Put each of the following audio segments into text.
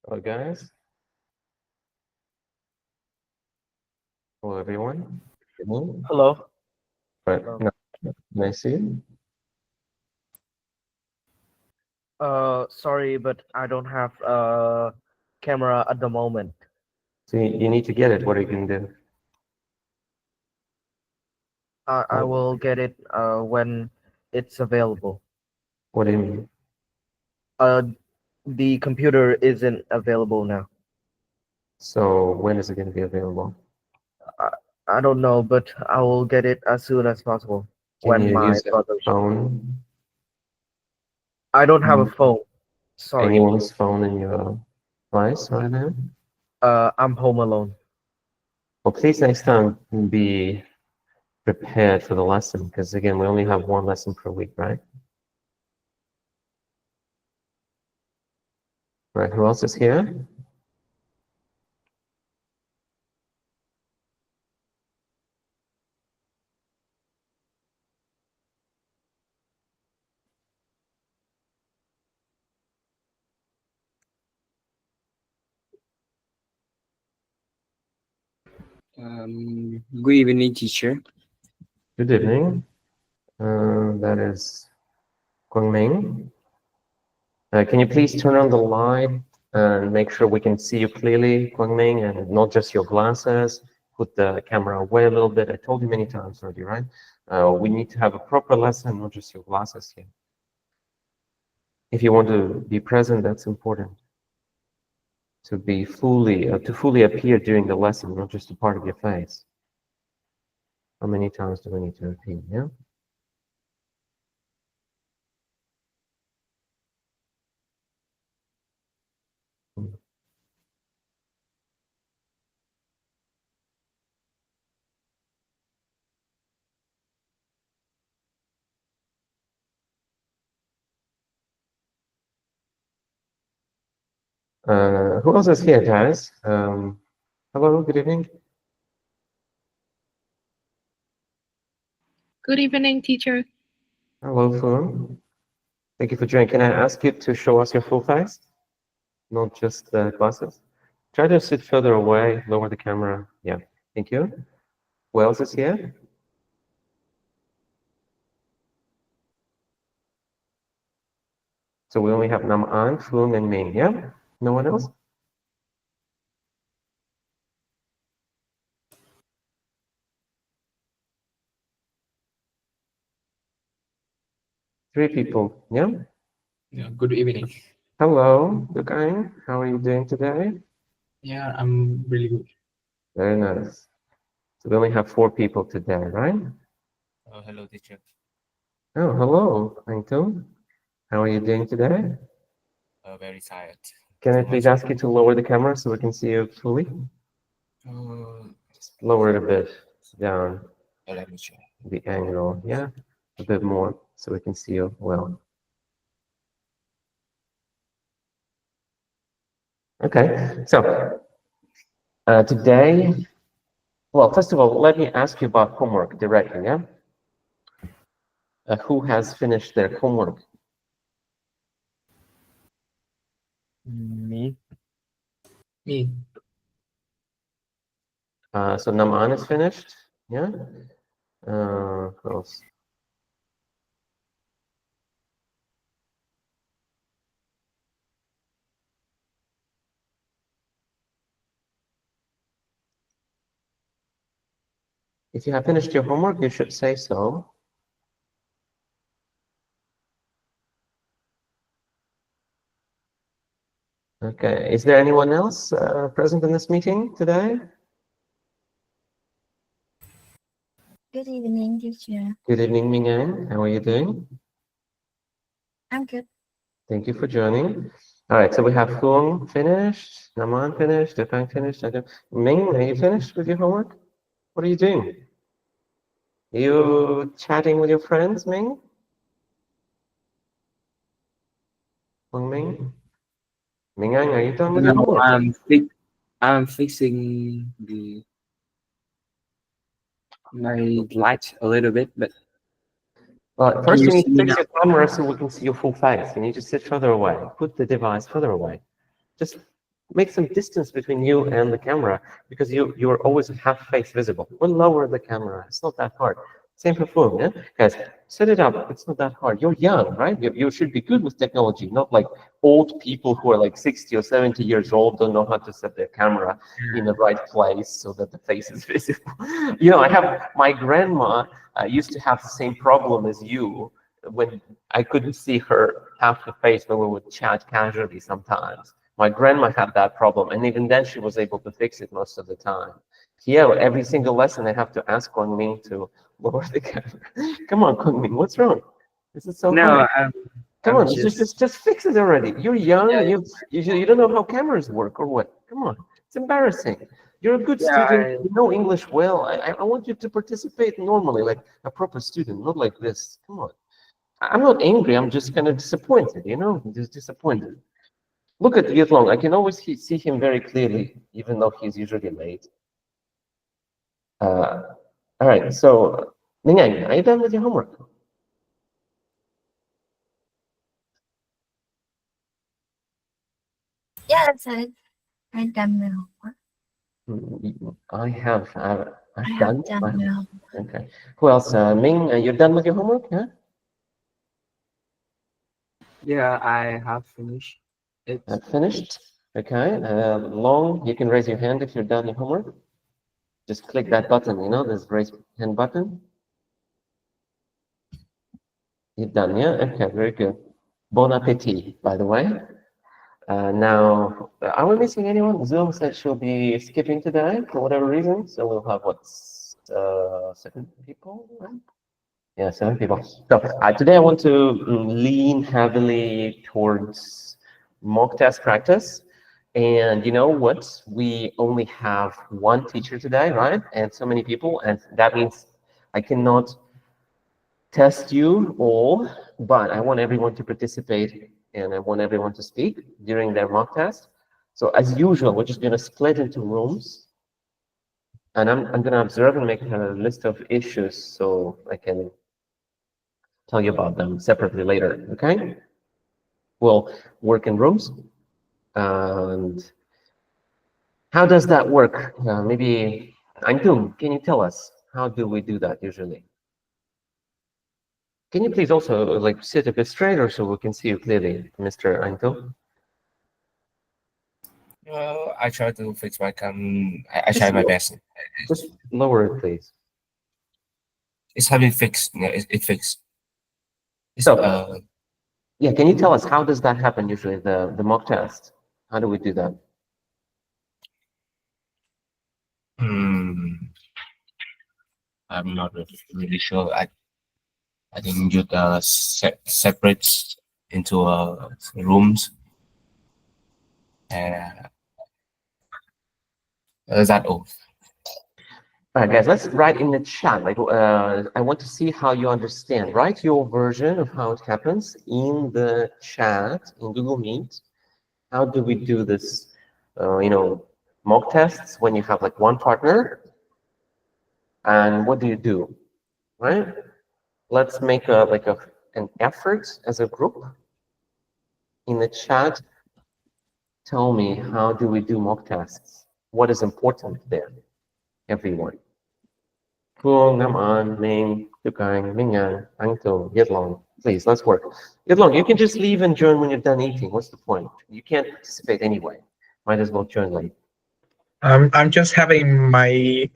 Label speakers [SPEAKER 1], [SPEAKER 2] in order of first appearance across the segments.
[SPEAKER 1] Hello, guys. Hello, everyone. Good morning.
[SPEAKER 2] Hello.
[SPEAKER 1] Right.
[SPEAKER 2] Hello.
[SPEAKER 1] No, can I see you?
[SPEAKER 2] Sorry, but I don't have a camera at the moment.
[SPEAKER 1] So you need to get it. What are you going to do?
[SPEAKER 2] I will get it when it's available.
[SPEAKER 1] What do you mean?
[SPEAKER 2] Uh, the computer isn't available now.
[SPEAKER 1] So when is it going to be available?
[SPEAKER 2] I, I don't know, but I will get it as soon as possible
[SPEAKER 1] Can
[SPEAKER 2] when
[SPEAKER 1] you
[SPEAKER 2] my
[SPEAKER 1] use a
[SPEAKER 2] brother.
[SPEAKER 1] phone?
[SPEAKER 2] I don't have a phone. Sorry.
[SPEAKER 1] Anyone's phone in your place right now?
[SPEAKER 2] I'm home alone.
[SPEAKER 1] Well, please next time be prepared for the lesson because again, we only have one lesson per week, right? Right. Who else is here?
[SPEAKER 3] Good evening, teacher.
[SPEAKER 1] Good evening. That is Guang Ming. Can you please turn on the light and make sure we can see you clearly, Guang Ming, and not just your glasses? Put the camera away a little bit. I told you many times already, right? We need to have a proper lesson, not just your glasses here. If you want to be present, that's important. To be to fully appear during the lesson, not just a part of your face. How many times do we need to repeat? Yeah. Who else is here, guys? Hello, good evening.
[SPEAKER 4] Good evening, teacher.
[SPEAKER 1] Hello, Fun. Thank you for joining. Can I ask you to show us your full face? Not just the glasses? Try to sit further away, lower the camera. Yeah, thank you. Who else is here? So we only have Nam An, Fung, and Ming, yeah? No one else? Three people, yeah?
[SPEAKER 3] Yeah, good evening.
[SPEAKER 1] Hello, Dukain. How are you doing today?
[SPEAKER 3] Yeah, I'm really good.
[SPEAKER 1] Very nice. So we only have four people today, right?
[SPEAKER 3] Hello, teacher.
[SPEAKER 1] Oh, hello, Angton. How are you doing today?
[SPEAKER 3] Very tired.
[SPEAKER 1] Can I please ask you to lower the camera so we can see you fully? Just lower it a bit down,
[SPEAKER 3] Let me check.
[SPEAKER 1] the angle, yeah? A bit more so we can see you well. Okay, so today, well, first of all, let me ask you about homework directly, yeah? Who has finished their homework?
[SPEAKER 2] Me.
[SPEAKER 3] Me.
[SPEAKER 1] So Naman is finished, yeah? Who else? If you have finished your homework, you should say so. Okay, is there anyone else present in this meeting today?
[SPEAKER 4] Good evening, teacher.
[SPEAKER 1] Good evening, Ming Yang. How are you doing?
[SPEAKER 4] I'm good.
[SPEAKER 1] Thank you for joining. All right, so we have Huang finished, Naman finished, Defang finished. Ming, are you finished with your homework? What are you doing? You chatting with your friends, Ming? Huang Ming? Ming Yang, are you done with your
[SPEAKER 3] No,
[SPEAKER 1] homework?
[SPEAKER 3] I'm fixing my light a little bit, but
[SPEAKER 1] Well, first
[SPEAKER 3] you
[SPEAKER 1] you need
[SPEAKER 3] see
[SPEAKER 1] to
[SPEAKER 3] me
[SPEAKER 1] fix
[SPEAKER 3] now?
[SPEAKER 1] your camera so we can see your full face. You need to sit further away. Put the device further away. Just make some distance between you and the camera, because you're always half face visible. We'll lower the camera. It's not that hard. Same for phone, yeah? Guys, set it up. It's not that hard. You're young, right? You should be good with technology, not like old people who are like 60 or 70 years old, don't know how to set their camera in the right place so that the face is visible. You know, I have my grandma used to have the same problem as you, when I couldn't see her half the face when we would chat casually sometimes. My grandma had that problem, and even then she was able to fix it most of the time. Yeah, every single lesson I have to ask Guangming to lower the camera. Come on, Guangming, what's wrong? This is so
[SPEAKER 3] No,
[SPEAKER 1] hard. Come
[SPEAKER 3] I'm
[SPEAKER 1] on, just fix it already. You're young,
[SPEAKER 3] Yeah,
[SPEAKER 1] you don't know how cameras work or what? Come on, it's embarrassing. You're a good
[SPEAKER 3] yeah,
[SPEAKER 1] student, you know English well. I want you to participate normally, like a proper student, not like this. Come on. I'm not angry, I'm just kind of disappointed, you know? I'm just disappointed. Look at Long. I can always see him very clearly, even though he's usually late. All right, so Ningang, are you done with your homework?
[SPEAKER 4] Yes, I've done my homework.
[SPEAKER 1] I've
[SPEAKER 4] I
[SPEAKER 1] done.
[SPEAKER 4] have done my homework.
[SPEAKER 1] Okay. Who else? Ming, you're done with your homework? Yeah.
[SPEAKER 3] yeah, I have finished it.
[SPEAKER 1] Finished. Okay. Long, you can raise your hand if you're done your homework. Just click that button. You know, this raise hand button. You're done, yeah? Okay, very good. Bon appetit, by the way. Now, are we missing anyone? Zoom said she'll be skipping today for whatever reason, so we'll have what, 7 people, right? Yeah, 7 people. So today I want to lean heavily towards mock test practice. And you know what? We only have one teacher today, right? And so many people, and that means I cannot test you all, but I want everyone to participate and I want everyone to speak during their mock test. So as usual, we're just going to split into rooms, and I'm going to observe and make a list of issues so I can tell you about them separately later, okay? We'll work in rooms. And how does that work? Maybe, Antum, can you tell us, how do we do that usually? Can you please also like sit a bit straighter so we can see you clearly, Mr. Antum?
[SPEAKER 5] I try to fix my cam. I try my best.
[SPEAKER 1] Just lower it, please.
[SPEAKER 5] It's having fixed. Yeah, it fixed. It's,
[SPEAKER 1] So, yeah, can you tell us how does that happen usually, the mock test? How do we do that?
[SPEAKER 5] I'm not really sure. I think you separate into rooms. That all.
[SPEAKER 1] All right, guys, let's write in the chat. Like, I want to see how you understand. Write your version of how it happens in the chat in Google Meet. How do we do this? You know, mock tests when you have like one partner. And what do you do? Right? Let's make an effort as a group. In the chat, tell me, how do we do mock tests? What is important there? Everyone. Phương, Nam An, Ming, Tukang, Mingyang, Angto, Yetlong. Please, let's work. Yetlong, you can just leave and join when you're done eating. What's the point? You can't participate anyway. Might as well join late.
[SPEAKER 6] I'm just having my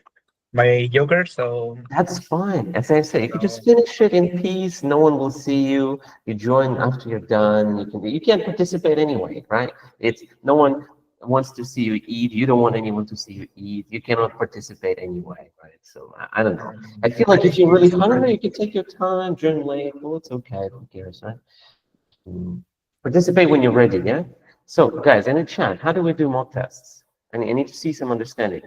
[SPEAKER 6] yogurt, so
[SPEAKER 1] That's fine. As I say, if you just finish it in peace, no one will see you. You join after you're done. You can't participate anyway, right? It's no one wants to see you eat. You don't want anyone to see you eat. You cannot participate anyway, right? So I don't know. I feel like if you're really hungry, you can take your time, join late. Well, it's okay. Who cares, right? Participate when you're ready, yeah? So guys, in the chat, how do we do mock tests? I need to see some understanding.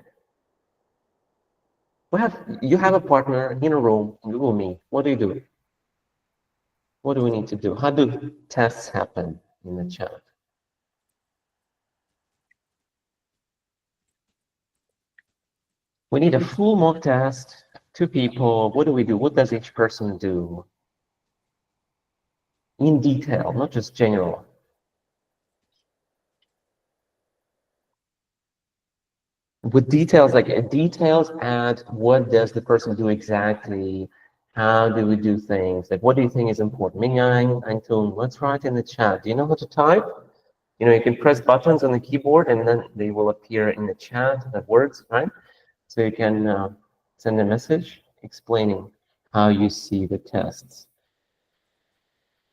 [SPEAKER 1] You have a partner in a room in Google Meet. What do you do? What do we need to do? How do tests happen in the chat? We need a full mock test, 2 people. What do we do? What does each person do? In detail, not just general. with details, like details add what does the person do exactly, how do we do things, like what do you think is important? Mingyang, Antung, let's write in the chat. Do you know how to type? You know, you can press buttons on the keyboard and then they will appear in the chat, that works, right? So you can send a message explaining how you see the tests.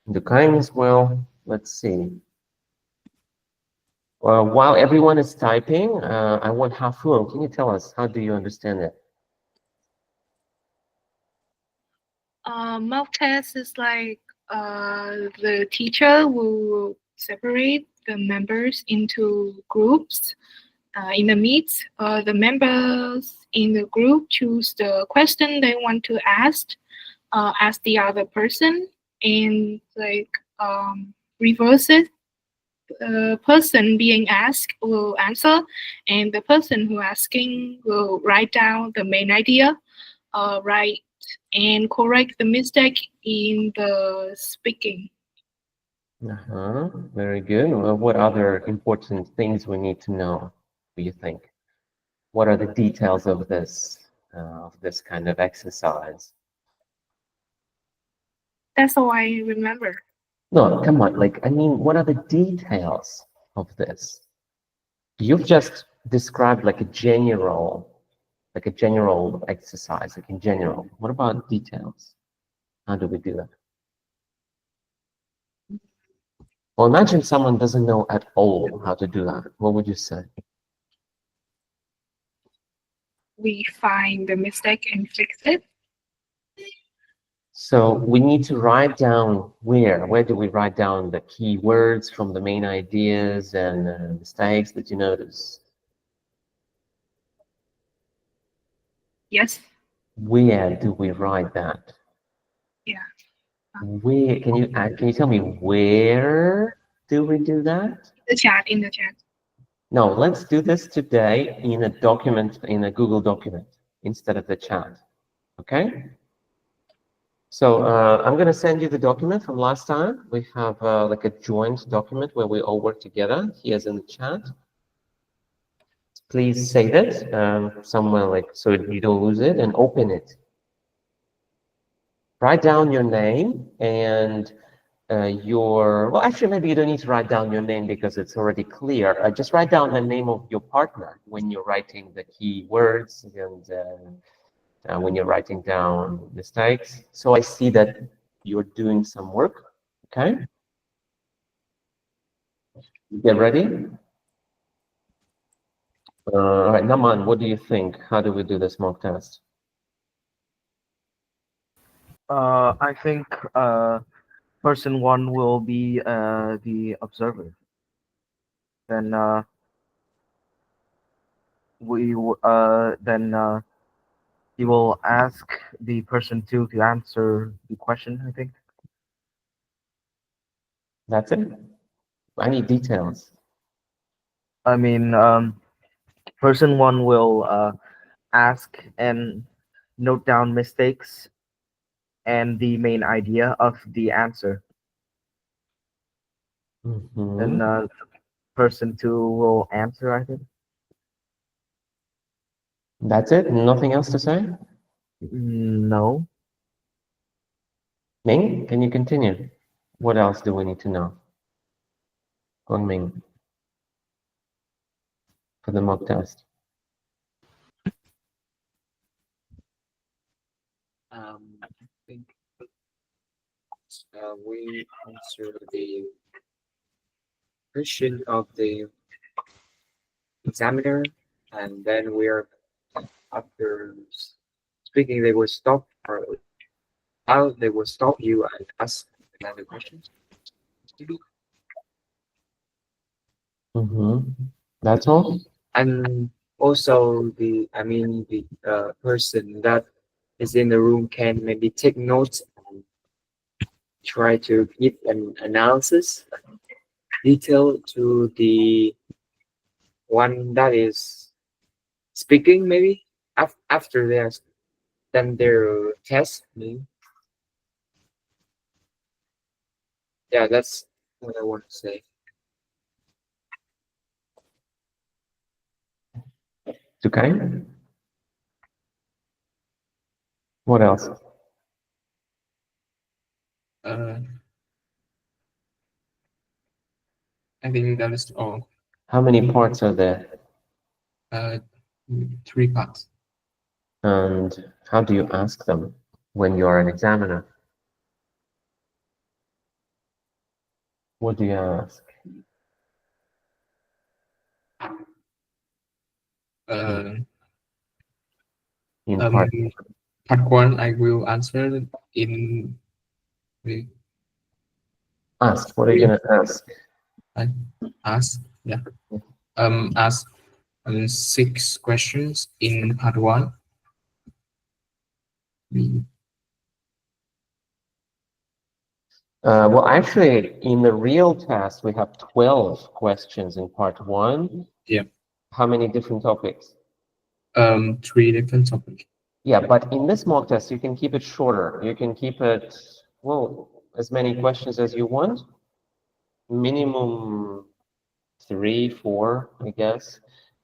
[SPEAKER 1] The kindness, well, let's see. While everyone is typing, I want Hafun. Can you tell us, how do you understand it?
[SPEAKER 7] Mock test is like the teacher will separate the members into groups. In the meet, the members in the group choose the question they want to ask the other person, and like reverse it. The person being asked will answer, and the person who asking will write down the main idea, write and correct the mistake in the speaking.
[SPEAKER 1] Very good. Well, what other important things we need to know, do you think? What are the details of this kind of exercise?
[SPEAKER 7] That's all I remember.
[SPEAKER 1] No, come on. Like, I mean, what are the details of this? You've just described like a general exercise, like in general. What about details? How do we do that? Well, imagine someone doesn't know at all how to do that. What would you say?
[SPEAKER 7] We find the mistake and fix it.
[SPEAKER 1] So we need to write down where. Where do we write down the key words from the main ideas and mistakes that you notice?
[SPEAKER 7] Yes.
[SPEAKER 1] Where do we write that?
[SPEAKER 7] Yeah.
[SPEAKER 1] Where can you tell me where do we do that?
[SPEAKER 7] In the chat.
[SPEAKER 1] No, let's do this today in a document, in a Google document instead of the chat. Okay? So I'm going to send you the document from last time. We have like a joint document where we all work together. Here's in the chat. Please save it somewhere, like, so you don't lose it, and open it. Write down your name and well, actually, maybe you don't need to write down your name because it's already clear. Just write down the name of your partner when you're writing the key words and when you're writing down mistakes. So I see that you're doing some work, okay? Get ready. All right, Naman, what do you think? How do we do this mock test?
[SPEAKER 2] I think person one will be the observer. Then he will ask the person two to answer the question, I think.
[SPEAKER 1] That's it? I need details.
[SPEAKER 2] I mean, person one will ask and note down mistakes and the main idea of the answer.
[SPEAKER 1] Mm-hmm.
[SPEAKER 2] And person two will answer, I think.
[SPEAKER 1] That's it? Nothing else to say?
[SPEAKER 2] No.
[SPEAKER 1] Ming, can you continue? What else do we need to know? Gong Ming, for the mock test.
[SPEAKER 3] I think we answer the question of the examiner, and then we're after speaking, they will stop, or how they will stop you and ask another question.
[SPEAKER 1] Mm-hmm. That's all?
[SPEAKER 3] And also the person that is in the room can maybe take notes and try to give an analysis detail to the one that is speaking, maybe after they're done their test. Maybe. Yeah, that's what I want to say.
[SPEAKER 1] Okay. What else?
[SPEAKER 5] I think that is all.
[SPEAKER 1] How many parts are there?
[SPEAKER 5] 3 parts.
[SPEAKER 1] And how do you ask them when you are an examiner? What do you ask? In part,
[SPEAKER 5] Part 1, I will answer in the
[SPEAKER 1] ask. What are you going to ask?
[SPEAKER 5] ask. Yeah. Ask 6 questions in part 1.
[SPEAKER 1] Well, actually, in the real test, we have 12 questions in part 1.
[SPEAKER 5] Yeah.
[SPEAKER 1] How many different topics?
[SPEAKER 5] 3 different topics.
[SPEAKER 1] Yeah, but in this mock test, you can keep it shorter. You can keep it, well, as many questions as you want. Minimum 3, 4, I guess.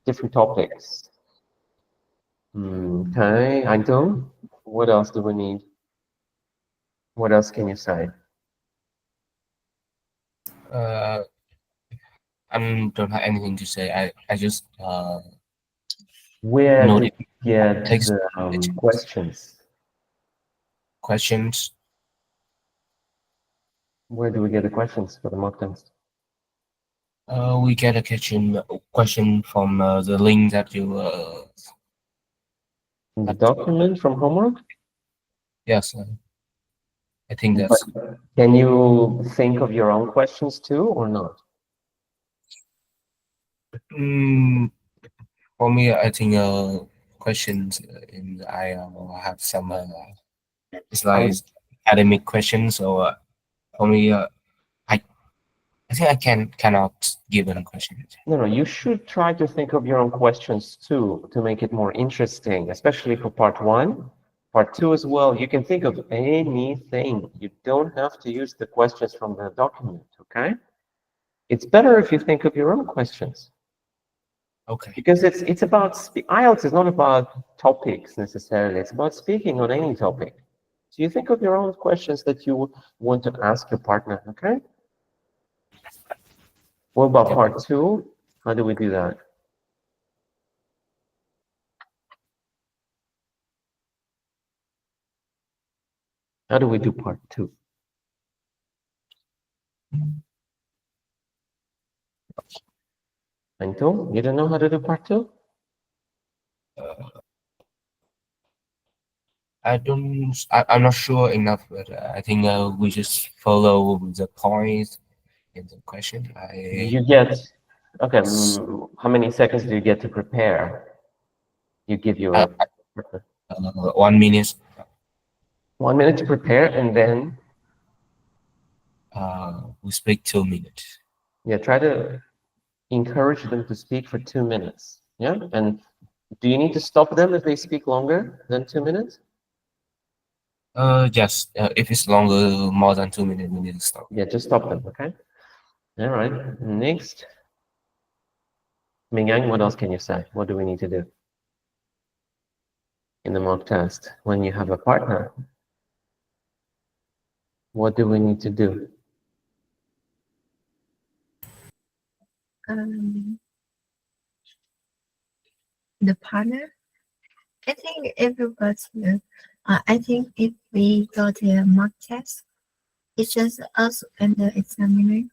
[SPEAKER 1] Different topics. Okay, I do. What else do we need? What else can you say?
[SPEAKER 5] I don't have anything to say. I just
[SPEAKER 1] Where
[SPEAKER 5] note
[SPEAKER 1] did you get
[SPEAKER 5] Takes-
[SPEAKER 1] the questions?
[SPEAKER 5] questions.
[SPEAKER 1] Where do we get the questions for the mock test?
[SPEAKER 5] We get a question from the link that you
[SPEAKER 1] In the document from homework?
[SPEAKER 5] yes. I think
[SPEAKER 1] But
[SPEAKER 5] that's
[SPEAKER 1] can you think of your own questions too, or not?
[SPEAKER 5] for me. I think questions in I have some it's like academic questions. So for me, I think I cannot give a question.
[SPEAKER 1] No, you should try to think of your own questions too, to make it more interesting, especially for part 1. Part 2 as well, you can think of anything. You don't have to use the questions from the document, okay? It's better if you think of your own questions.
[SPEAKER 5] Okay.
[SPEAKER 1] Because it's about, IELTS is not about topics necessarily. It's about speaking on any topic. So you think of your own questions that you want to ask your partner, okay? What about part 2? How do we do that? How do we do part 2? Anto, you don't know how to do part 2?
[SPEAKER 5] I'm not sure enough, but I think we just follow the points in the question.
[SPEAKER 1] You get, okay, how many seconds do you get to prepare? You give your
[SPEAKER 5] 1 minute.
[SPEAKER 1] 1 minute to prepare, and then
[SPEAKER 5] We speak 2 minutes.
[SPEAKER 1] yeah, try to encourage them to speak for 2 minutes. Yeah, and do you need to stop them if they speak longer than 2 minutes?
[SPEAKER 5] Just if it's longer, more than 2 minutes, we need to stop.
[SPEAKER 1] Yeah, just stop them, okay? All right, next. Mingyang, what else can you say? What do we need to do in the mock test? When you have a partner, what do we need to do?
[SPEAKER 4] The partner. I think everybody. I think if we go to a mock test, it's just us and the examiner.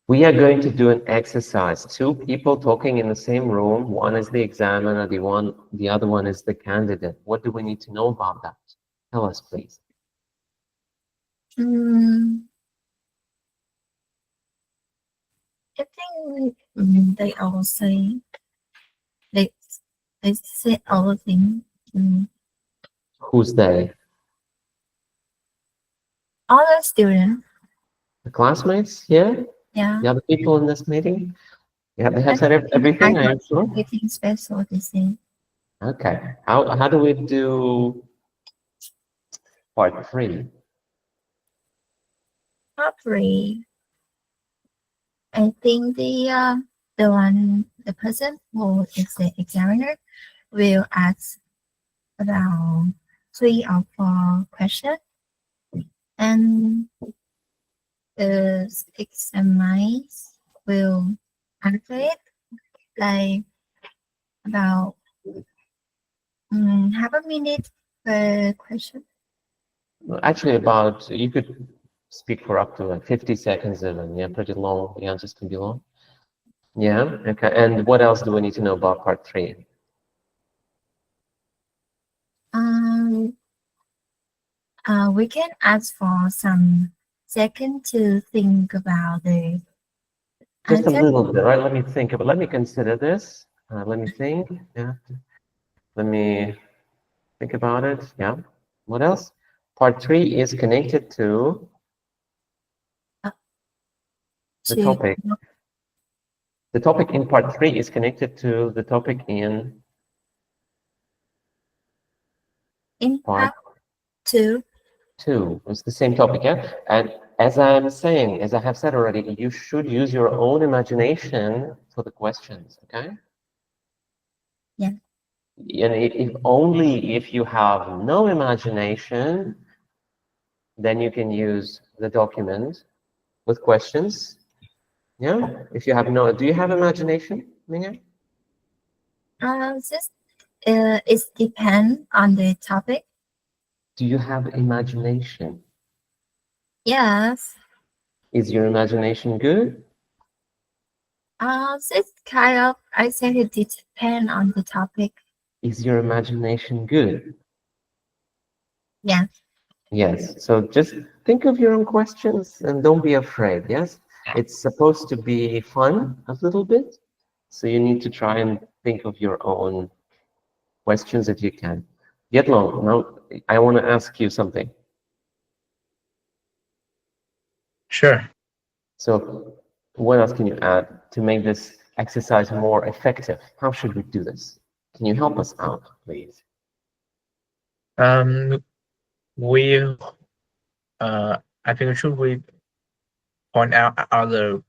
[SPEAKER 1] We are going to do an exercise. 2 people talking in the same room. One is the examiner, the other one is the candidate. What do we need to know about that? Tell us, please.
[SPEAKER 4] I think they all say they say all things.
[SPEAKER 1] Who's they?
[SPEAKER 4] All the students.
[SPEAKER 1] The classmates here?
[SPEAKER 4] Yeah.
[SPEAKER 1] The other people in this meeting? Yeah, they have said everything, I am sure.
[SPEAKER 4] Everything special to say.
[SPEAKER 1] Okay. How do we do part 3?
[SPEAKER 4] Part 3. I think the the person who is the examiner will ask about 3 or 4 questions, and the examiners will answer it like about half a minute per question.
[SPEAKER 1] Actually, about you could speak for up to like 50 seconds even. Yeah, pretty long. The answers can be long. Yeah. Okay. And what else do we need to know about part 3?
[SPEAKER 4] We can ask for some second to think about the
[SPEAKER 1] Just a
[SPEAKER 4] answer.
[SPEAKER 1] little bit, right? Let me think about. Let me consider this. Let me think. Yeah. Let me think about it. Yeah. What else? Part 3 is connected to the
[SPEAKER 4] to
[SPEAKER 1] topic. The topic in part 3 is connected to the topic in part
[SPEAKER 4] part 2.
[SPEAKER 1] 2. It's the same topic, yeah? And as I'm saying, as I have said already, you should use your own imagination for the questions, okay?
[SPEAKER 4] Yeah.
[SPEAKER 1] And if only if you have no imagination, then you can use the document with questions. Yeah? If you have no, do you have imagination, Minga?
[SPEAKER 4] This it depends on the topic.
[SPEAKER 1] Do you have imagination?
[SPEAKER 4] Yes.
[SPEAKER 1] Is your imagination good?
[SPEAKER 4] This kind of, I said it depends on the topic.
[SPEAKER 1] Is your imagination good?
[SPEAKER 4] Yeah.
[SPEAKER 1] Yes. So just think of your own questions and don't be afraid. Yes. It's supposed to be fun a little bit. So you need to try and think of your own questions if you can. Yetlong, now I want to ask you something.
[SPEAKER 6] Sure.
[SPEAKER 1] So what else can you add to make this exercise more effective? How should we do this? Can you help us out, please?
[SPEAKER 6] We I think should we point out other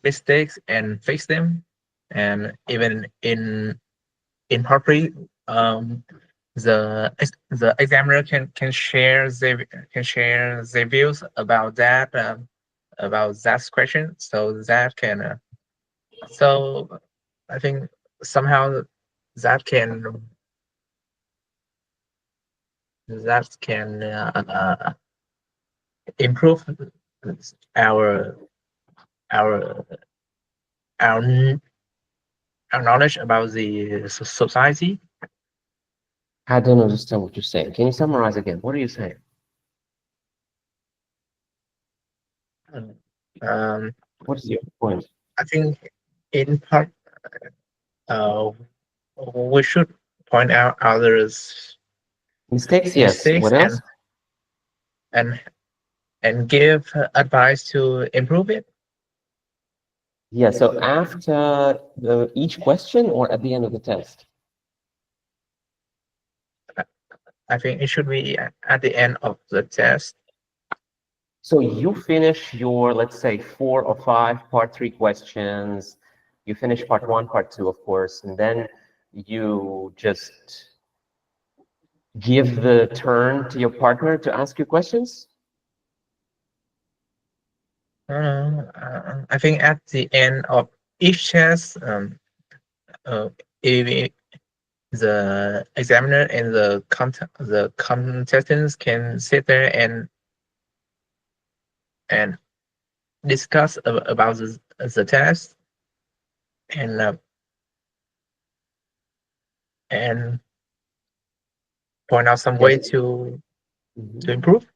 [SPEAKER 6] mistakes and fix them, and even in part 3, the examiner can share their views about that question, so that can so I think somehow that can improve our our our kn- our knowledge about the society.
[SPEAKER 1] I don't understand what you're saying. Can you summarize again? What are you saying? What is your point?
[SPEAKER 6] I think in part, we should point out others'
[SPEAKER 1] Mistakes, yes.
[SPEAKER 6] mistakes
[SPEAKER 1] What else?
[SPEAKER 6] and give advice to improve it.
[SPEAKER 1] Yeah, so after each question or at the end of the test?
[SPEAKER 6] I think it should be at the end of the test.
[SPEAKER 1] So you finish your, let's say, 4 or 5 part 3 questions. You finish part 1, part 2, of course, and then you just give the turn to your partner to ask you questions?
[SPEAKER 6] I think at the end of each test, if the examiner and the contestants can sit there and discuss about the test and point out some way
[SPEAKER 1] Yes.
[SPEAKER 6] to
[SPEAKER 1] Mhm.
[SPEAKER 6] improve.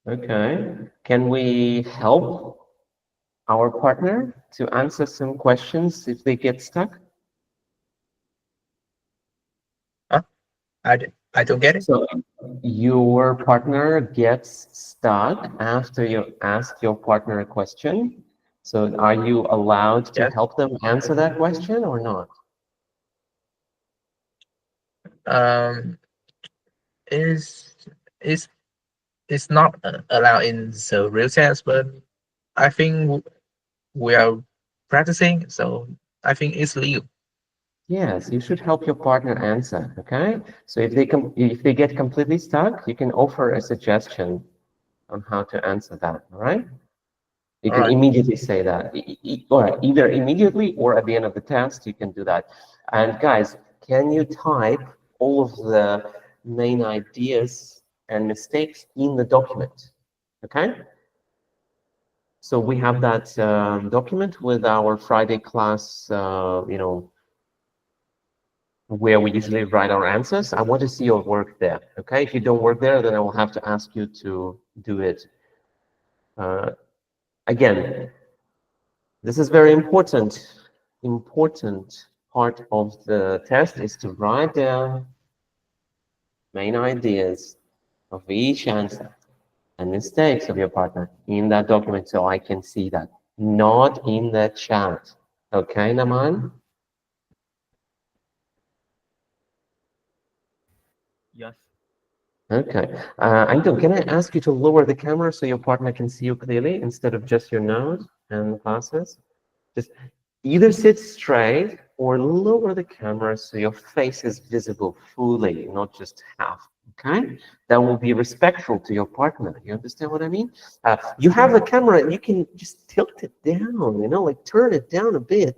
[SPEAKER 1] Okay. Can we help our partner to answer some questions if they get stuck?
[SPEAKER 6] I don't get it.
[SPEAKER 1] So your partner gets stuck after you ask your partner a question. So are you allowed to
[SPEAKER 6] Yes.
[SPEAKER 1] help them answer that question or not?
[SPEAKER 6] Is it's not allowed in the real sense, but I think we are practicing, so I think it's Liu.
[SPEAKER 1] Yes, you should help your partner answer, okay? So if they get completely stuck, you can offer a suggestion on how to answer that, all right? You can
[SPEAKER 6] Alright.
[SPEAKER 1] immediately say that. All right, either immediately or at the end of the test, you can do that. And guys, can you type all of the main ideas and mistakes in the document, okay? So we have that document with our Friday class, where we usually write our answers. I want to see your work there, okay? If you don't work there, then I will have to ask you to do it. Again, this is very important part of the test is to write down main ideas of each answer and mistakes of your partner in that document so I can see that, not in the chat. Okay, Naman?
[SPEAKER 2] Yes.
[SPEAKER 1] Okay. Anton, can I ask you to lower the camera so your partner can see you clearly instead of just your nose and glasses? Just either sit straight or lower the camera so your face is visible fully, not just half. Okay? That will be respectful to your partner. You understand what I mean? You have a camera and you can just tilt it down, like turn it down a bit.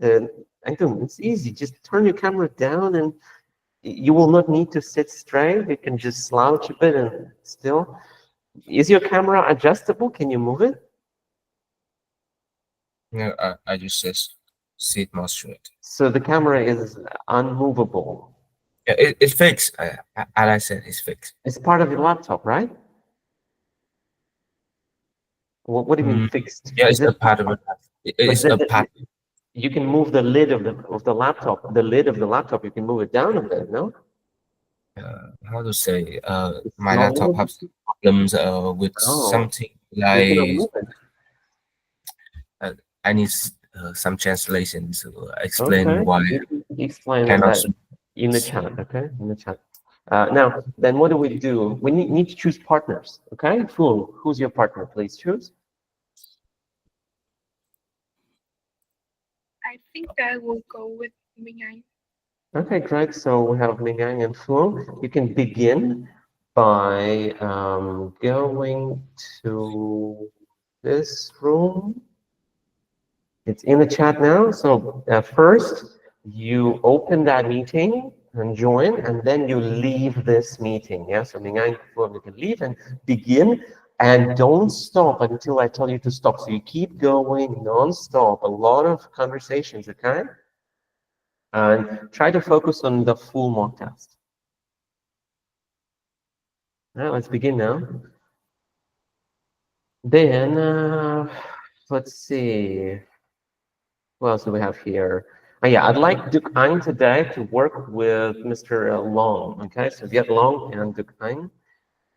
[SPEAKER 1] Anton, it's easy. Just turn your camera down and you will not need to sit straight. You can just slouch a bit and still. Is your camera adjustable? Can you move it?
[SPEAKER 5] No, I just sit more straight.
[SPEAKER 1] So the camera is unmovable.
[SPEAKER 5] Yeah, it's fixed. As I said, it's fixed.
[SPEAKER 1] It's part of your laptop, right? What do you mean fixed?
[SPEAKER 5] Yeah,
[SPEAKER 1] Is
[SPEAKER 5] it's a
[SPEAKER 1] it?
[SPEAKER 5] part of it. It's
[SPEAKER 1] But
[SPEAKER 5] a part.
[SPEAKER 1] you can move the lid of the laptop. The lid of the laptop, you can move it down a bit, no?
[SPEAKER 5] How to say?
[SPEAKER 1] It's
[SPEAKER 5] My
[SPEAKER 1] not
[SPEAKER 5] laptop
[SPEAKER 1] movable.
[SPEAKER 5] has problems with
[SPEAKER 1] Oh,
[SPEAKER 5] something
[SPEAKER 1] you cannot
[SPEAKER 5] like
[SPEAKER 1] move it.
[SPEAKER 5] I need some translation to explain
[SPEAKER 1] Okay,
[SPEAKER 5] why
[SPEAKER 1] you can explain
[SPEAKER 5] cannot.
[SPEAKER 1] that in the chat, okay? In the chat. Now, then what do? We need to choose partners, okay? Fool, who's your partner? Please choose.
[SPEAKER 7] I think I will go with Ming Anh.
[SPEAKER 1] Okay, great. So we have Mingang and Fu. You can begin by going to this room. It's in the chat now. So first, you open that meeting and join, and then you leave this meeting. Yeah, so Mingang and Fu, you can leave and begin, and don't stop until I tell you to stop. So you keep going non-stop. A lot of conversations, okay? And try to focus on the full mock test. All right, let's begin now. Then, let's see. What else do we have here? Oh, yeah, I'd like Duc Anh today to work with Mr. Long. Okay, so Viet Long and Duc Anh,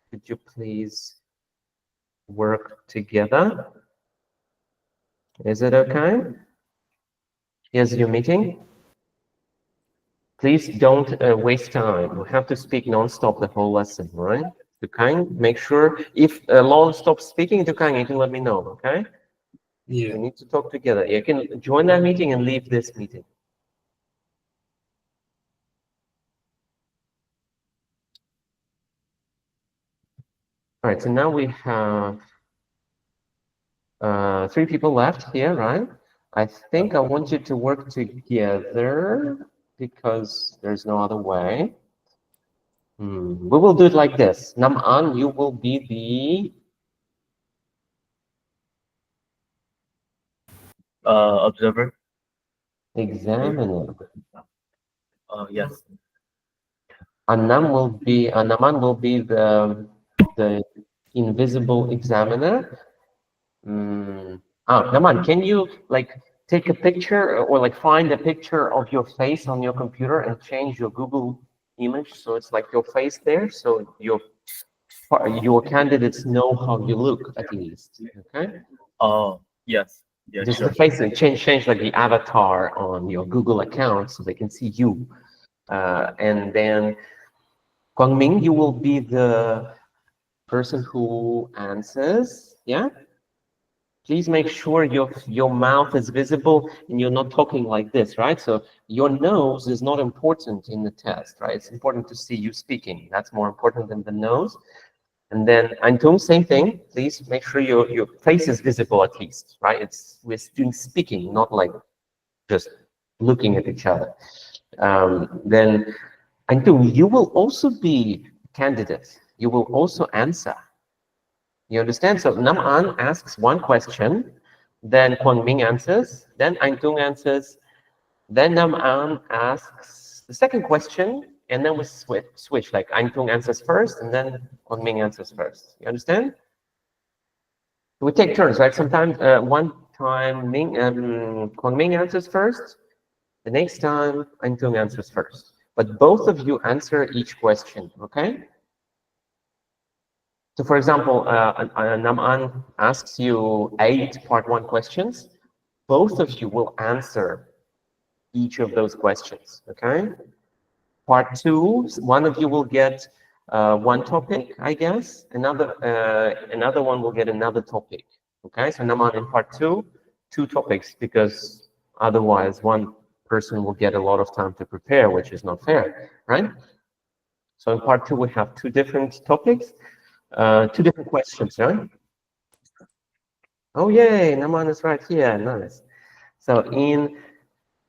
[SPEAKER 1] could you please work together? Is it okay? Here's your meeting. Please don't waste time. We have to speak non-stop the whole lesson, right? Duc, make sure if Long stops speaking, Duc, you can let me know, okay?
[SPEAKER 3] Yeah.
[SPEAKER 1] We need to talk together. You can join that meeting and leave this meeting. All right, so now we have 3 people left here, right? I think I want you to work together because there's no other way. We will do it like this. Nam An, you will be
[SPEAKER 2] Observer.
[SPEAKER 1] the examiner.
[SPEAKER 2] Yes.
[SPEAKER 1] Naman will be the invisible examiner. Naman, can you like take a picture or like find a picture of your face on your computer and change your Google image so it's like your face there, so your candidates know how you look at least. Okay.
[SPEAKER 2] Oh, yes. Yeah,
[SPEAKER 1] Just
[SPEAKER 2] sure.
[SPEAKER 1] the face and change like the avatar on your Google account so they can see you. And then Quang Ming, you will be the person who answers. Yeah. please make sure your mouth is visible and you're not talking like this, right? So your nose is not important in the test, right? It's important to see you speaking. That's more important than the nose. And then Antung, same thing. Please make sure your face is visible at least, right? We're doing speaking, not like just looking at each other. Then Antung, you will also be candidate. You will also answer. You understand? So Nam An asks one question, then Kwang Ming answers, then Antung answers, then Nam An asks the second question, and then we switch. Like Antung answers first, and then Kwang Ming answers first. You understand? We take turns, right? Sometimes one time Kwang Ming answers first, the next time Antung answers first. But both of you answer each question, okay? So for example, Nam-An asks you 8 part 1 questions. Both of you will answer each of those questions, okay? Part 2, one of you will get one topic, I guess. Another one will get another topic, okay? So Nam-An in part 2, 2 topics, because otherwise one person will get a lot of time to prepare, which is not fair, right? So in part 2, we have 2 different topics. 2 different questions, right? Oh, yay, Naman is right here, nice. So in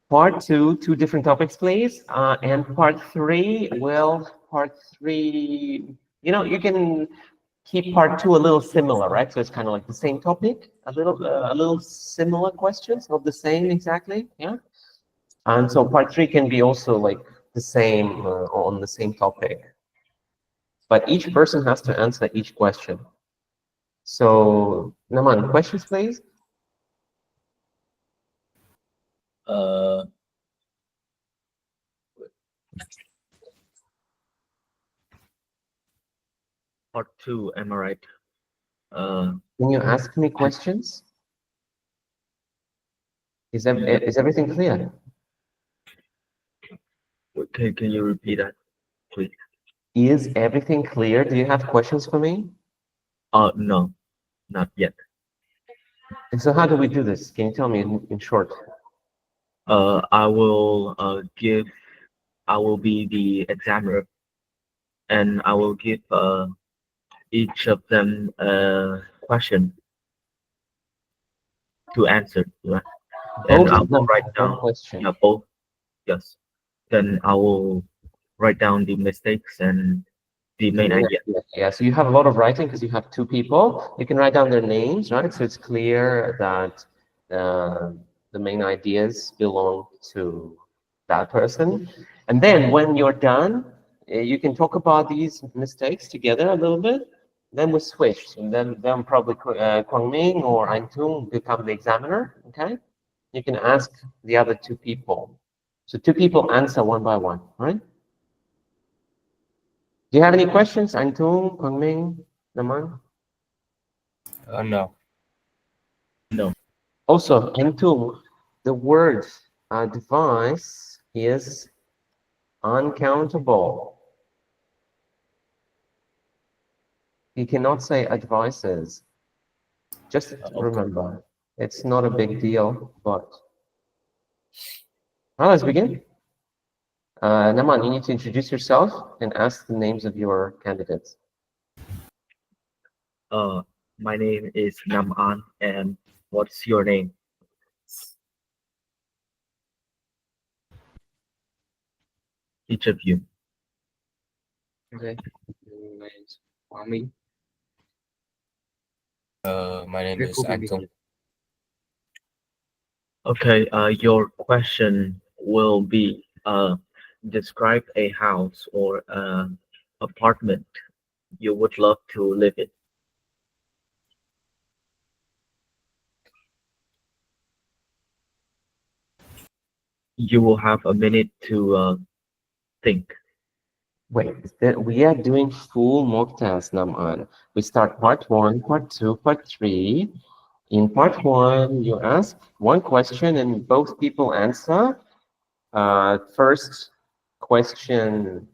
[SPEAKER 1] part 2, 2 different topics, please. And part 3, well, part 3, you know, you can keep part 2 a little similar, right? So it's kind of like the same topic, a little similar questions, not the same exactly, yeah? And so part 3 can be also like the same, on the same topic. But each person has to answer each question. So, Naman, questions, please?
[SPEAKER 2] Part 2, am I right?
[SPEAKER 1] Can you ask me questions? Is everything clear?
[SPEAKER 2] Can you repeat that, please?
[SPEAKER 1] Is everything clear? Do you have questions for me?
[SPEAKER 2] No, not yet.
[SPEAKER 1] And so how do we do this? Can you tell me in short?
[SPEAKER 2] I will be the examiner, and I will give each of them a question to answer, right? And
[SPEAKER 1] Both
[SPEAKER 2] I
[SPEAKER 1] of
[SPEAKER 2] will
[SPEAKER 1] them
[SPEAKER 2] write
[SPEAKER 1] have
[SPEAKER 2] down,
[SPEAKER 1] one question.
[SPEAKER 2] yeah, both, yes. Then I will write down the mistakes and the main idea.
[SPEAKER 1] Yeah, so you have a lot of writing because you have 2 people. You can write down their names, right? So it's clear that the main ideas belong to that person. And then when you're done, you can talk about these mistakes together a little bit. Then we switch, and then probably Kwang Ming or Antung become the examiner, okay? You can ask the other 2 people. So 2 people answer one by one, right? Do you have any questions, Antung, Kwang Ming, Naman?
[SPEAKER 5] No.
[SPEAKER 2] No.
[SPEAKER 1] Also, Antung, the word device is uncountable. You cannot say advices. Just remember, it's not a big deal, but... Well, let's begin. Naman, you need to introduce yourself and ask the names of your candidates.
[SPEAKER 2] My name is Nam An, and what's your name? Each of you.
[SPEAKER 3] Okay. My name's Kwame.
[SPEAKER 5] My name is Anton.
[SPEAKER 2] Okay, your question will be describe a house or apartment you would love to live in. You will have a minute to think.
[SPEAKER 1] Wait, we are doing full mock test, Naman. We start part 1, part 2, part 3. In part 1, you ask one question and both people answer. First question,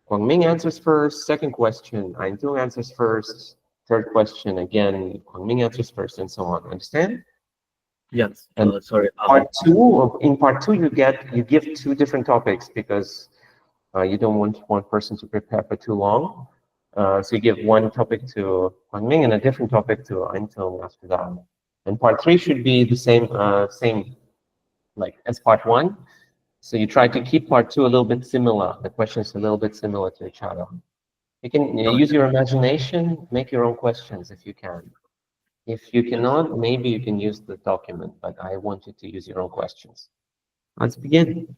[SPEAKER 1] Kwang Ming answers first. Second question, Aintung answers first. third question again, Kwang Ming answers first, and so on. Understand?
[SPEAKER 2] Yes.
[SPEAKER 1] And
[SPEAKER 2] Sorry.
[SPEAKER 1] In part two, you give two different topics because you don't want one person to prepare for too long. So you give one topic to Kwang Ming and a different topic to Eintung after that. And part three should be the same like as part one. So you try to keep part two a little bit similar. The questions a little bit similar to each other. You can use your imagination, make your own questions if you can. If you cannot, maybe you can use the document, but I want you to use your own questions. Let's begin.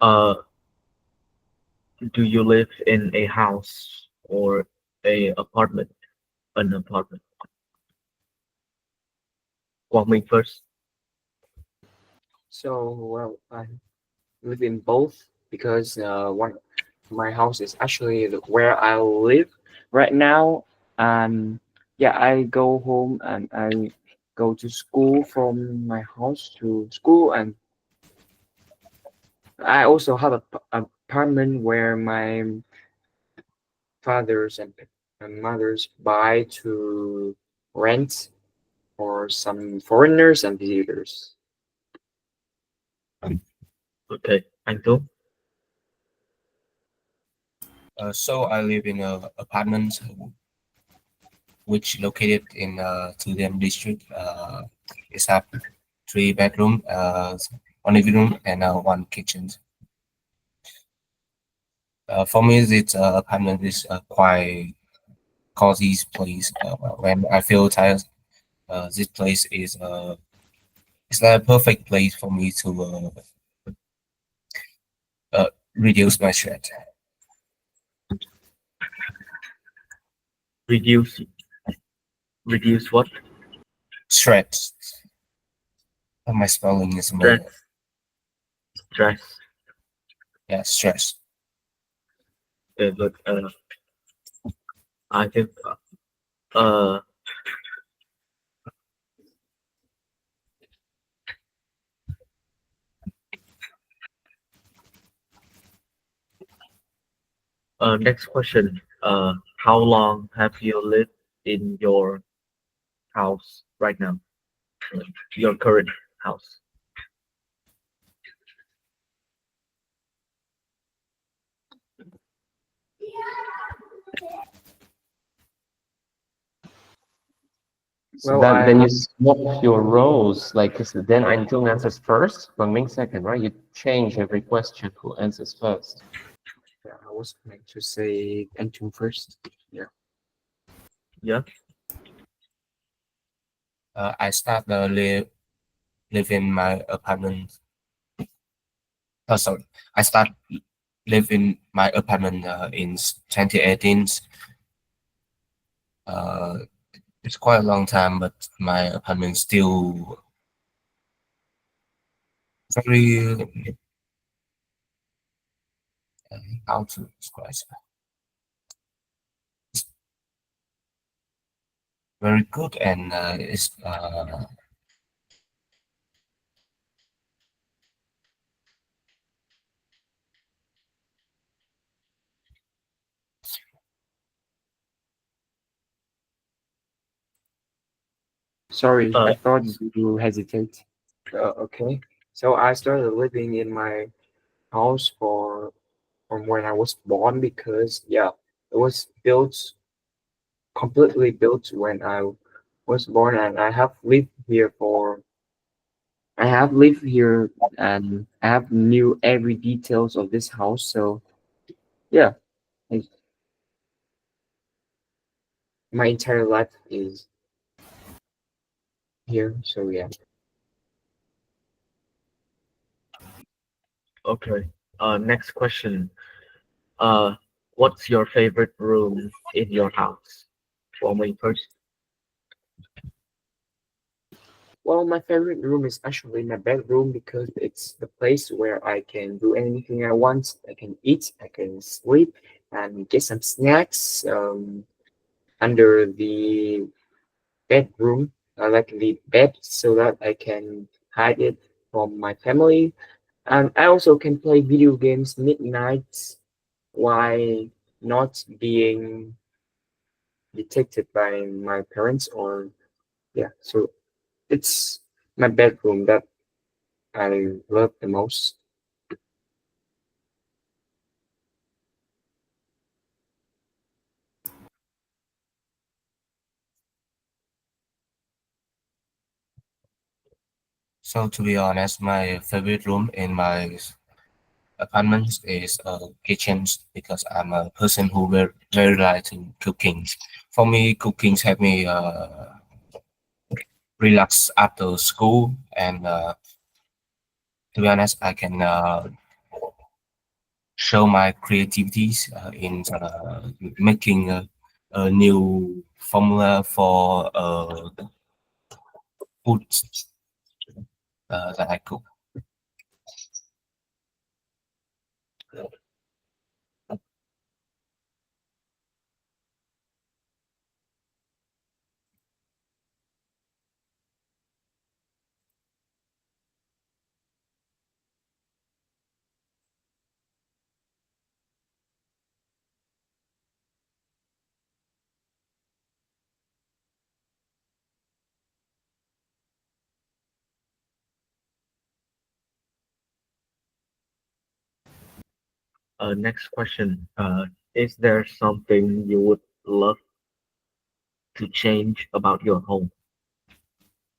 [SPEAKER 2] Do you live in a house or a apartment? An apartment. Kwang Ming first.
[SPEAKER 3] So, well, I live in both because my house is actually where I live right now, and yeah, I go home and I go to school from my house to school, and I also have a apartment where my fathers and mothers buy to rent for some foreigners and visitors.
[SPEAKER 2] Okay. Eintung.
[SPEAKER 5] So I live in a apartment which located in Tudem district. It's have 3 bedroom, 1 living room, and 1 kitchen. For me, this apartment is quite cozy place. When I feel tired, this place is it's like a perfect place for me to reduce my stress.
[SPEAKER 2] Reduce what?
[SPEAKER 5] Stress. My spelling is
[SPEAKER 2] Stress.
[SPEAKER 5] more,
[SPEAKER 2] Stress.
[SPEAKER 5] yeah, stress.
[SPEAKER 2] Okay, but I think uh next question. How long have you lived in your house right now? Your current house.
[SPEAKER 1] So
[SPEAKER 3] Well,
[SPEAKER 1] then you swap your roles, like 'cause then Eintung answers first, Kwang Ming second, right? You change every question who answers first.
[SPEAKER 3] yeah, I was meant to say Antum first. Yeah.
[SPEAKER 2] Yeah.
[SPEAKER 5] I start live in my apartment. Oh, sorry. I start live in my apartment in 2018. Uh, it's quite a long time, but my apartment still very how to describe it? It's very good and it's
[SPEAKER 3] Sorry,
[SPEAKER 2] Uh,
[SPEAKER 3] I thought you hesitate. Okay. So I started living in my house from when I was born because yeah, it was completely built when I was born, and I have lived here and I have knew every details of this house. So yeah, I, my entire life is here. So yeah.
[SPEAKER 2] okay. Next question. What's your favorite room in your house? For me first.
[SPEAKER 3] Well, my favorite room is actually my bedroom because it's the place where I can do anything I want. I can eat, I can sleep, and get some snacks under the bedroom. I like the bed so that I can hide it from my family. And I also can play video games midnight while not being detected by my parents, or yeah. So it's my bedroom that I love the most.
[SPEAKER 5] So to be honest, my favorite room in my apartment is kitchen because I'm a person who very like in cooking. For me, cooking help me relax after school, and to be honest, I can show my creativities in making a new formula for food that I cook.
[SPEAKER 2] Next question. Is there something you would love to change about your home?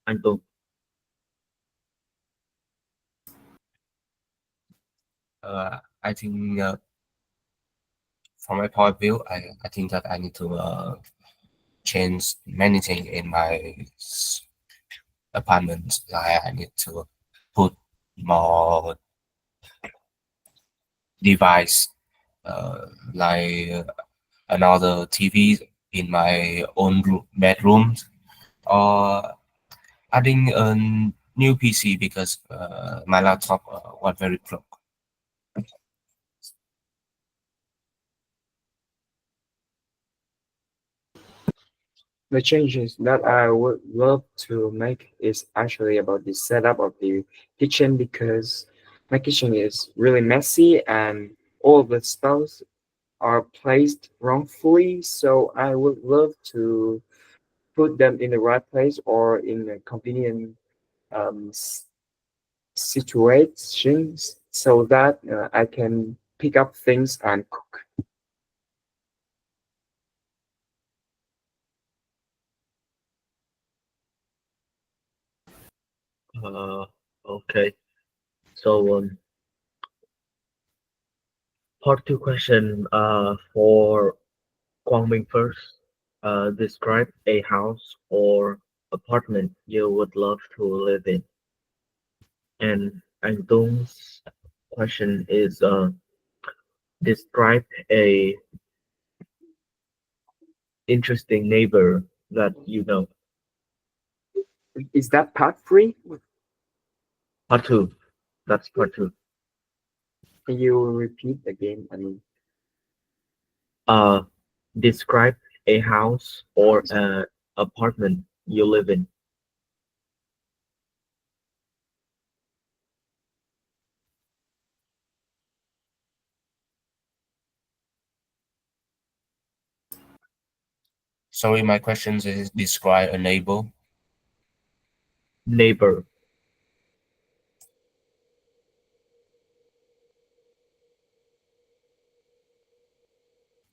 [SPEAKER 2] Anh Tuấn.
[SPEAKER 5] I think from my point of view, I think that I need to change many things in my apartment. Like I need to put more device, like another TV in my own bedroom, or adding a new PC because my laptop was very broke.
[SPEAKER 3] The changes that I would love to make is actually about the setup of the kitchen, because my kitchen is really messy and all the stuff are placed wrongfully. So I would love to put them in the right place or in a convenient situations, so that I can pick up things and cook.
[SPEAKER 2] Uh, okay. So part two question for Quang Minh first. Describe a house or apartment you would love to live in. And Anh Tuấn question is describe a interesting neighbor that you know.
[SPEAKER 3] Is that part three?
[SPEAKER 2] Part two. That's part two.
[SPEAKER 3] Can you repeat again? I mean,
[SPEAKER 2] Uh, describe a house or a apartment you live in.
[SPEAKER 5] Sorry, my questions is describe a neighbor.
[SPEAKER 2] Neighbor.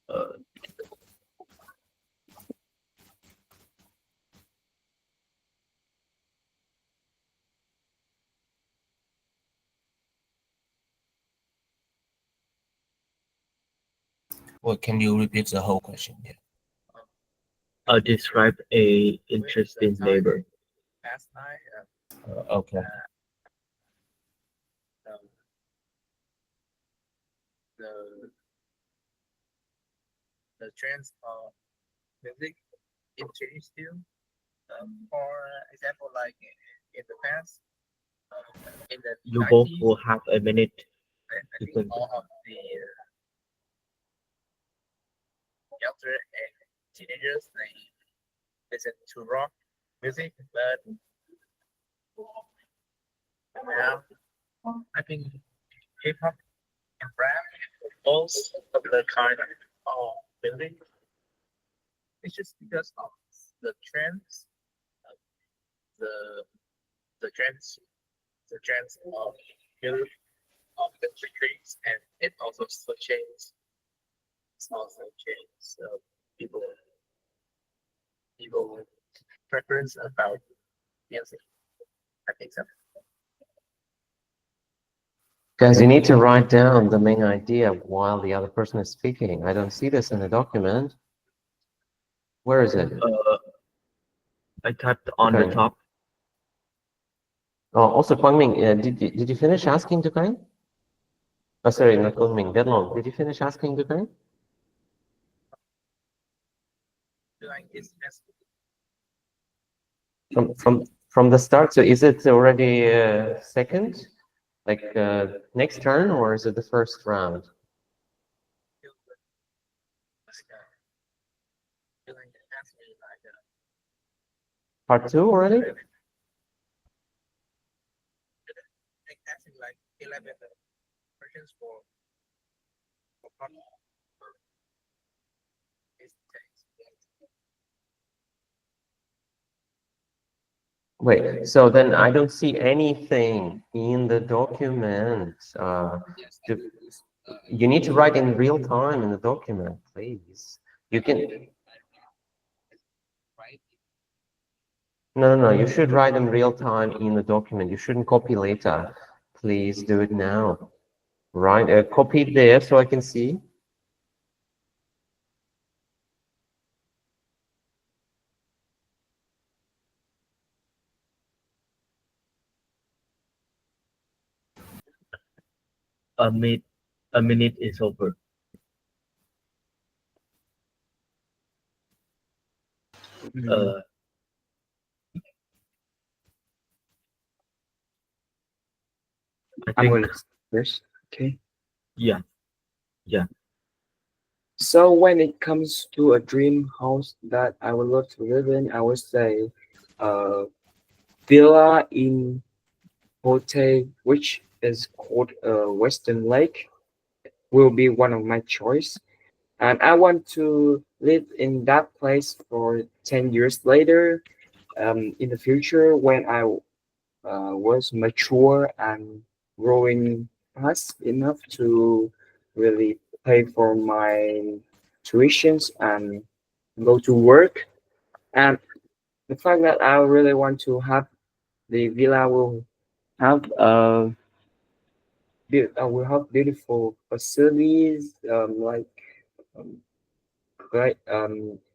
[SPEAKER 2] Uh,
[SPEAKER 5] Well, can you repeat the whole question? Yeah.
[SPEAKER 2] describe a interesting neighbor.
[SPEAKER 6] Last night,
[SPEAKER 5] Okay.
[SPEAKER 6] um, the the trends of music it changed too. For example, like in the past, in the
[SPEAKER 2] You both
[SPEAKER 6] 90s,
[SPEAKER 2] will have a minute
[SPEAKER 6] I
[SPEAKER 2] to
[SPEAKER 6] think
[SPEAKER 2] think.
[SPEAKER 6] all of the younger and teenagers they listen to rock music, but now I think hip hop and rap, most of the kind of music it's just because of the trends, uh, the the trends, the trends of build of the trees, and it also changes. It's also changed. So people people preference about music. I think so.
[SPEAKER 1] Guys, you need to write down the main idea while the other person is speaking. I don't see this in the document. Where is it?
[SPEAKER 2] I typed on the
[SPEAKER 1] Okay.
[SPEAKER 2] top.
[SPEAKER 1] Oh, also, Kwangming, did you finish asking Dukai? Oh, sorry, not Kwangming, Deadlong. Did you finish asking Dukai?
[SPEAKER 6] Like it's
[SPEAKER 1] From the start, so is it already second? Like next turn, or is it the first round? Part 2 already?
[SPEAKER 6] asking like 11 questions for part is text.
[SPEAKER 1] Wait, so then I don't see anything in the document.
[SPEAKER 5] Yes,
[SPEAKER 1] Do- you need to write in real time in the document, please. You can,
[SPEAKER 5] right?
[SPEAKER 1] no, you should write in real time in the document. You shouldn't copy later. Please do it now. Right, copy it there so I can see.
[SPEAKER 2] A minute is over. Uh, I
[SPEAKER 3] I'm
[SPEAKER 2] think
[SPEAKER 3] gonna first. Okay.
[SPEAKER 2] yeah.
[SPEAKER 3] So when it comes to a dream house that I would love to live in, I would say villa in Hotel, which is called Western Lake, will be one of my choice. And I want to live in that place for 10 years later, in the future when I was mature and growing fast enough to really pay for my tuitions and go to work. And the fact that I really want to have the villa will have will have beautiful facilities, um,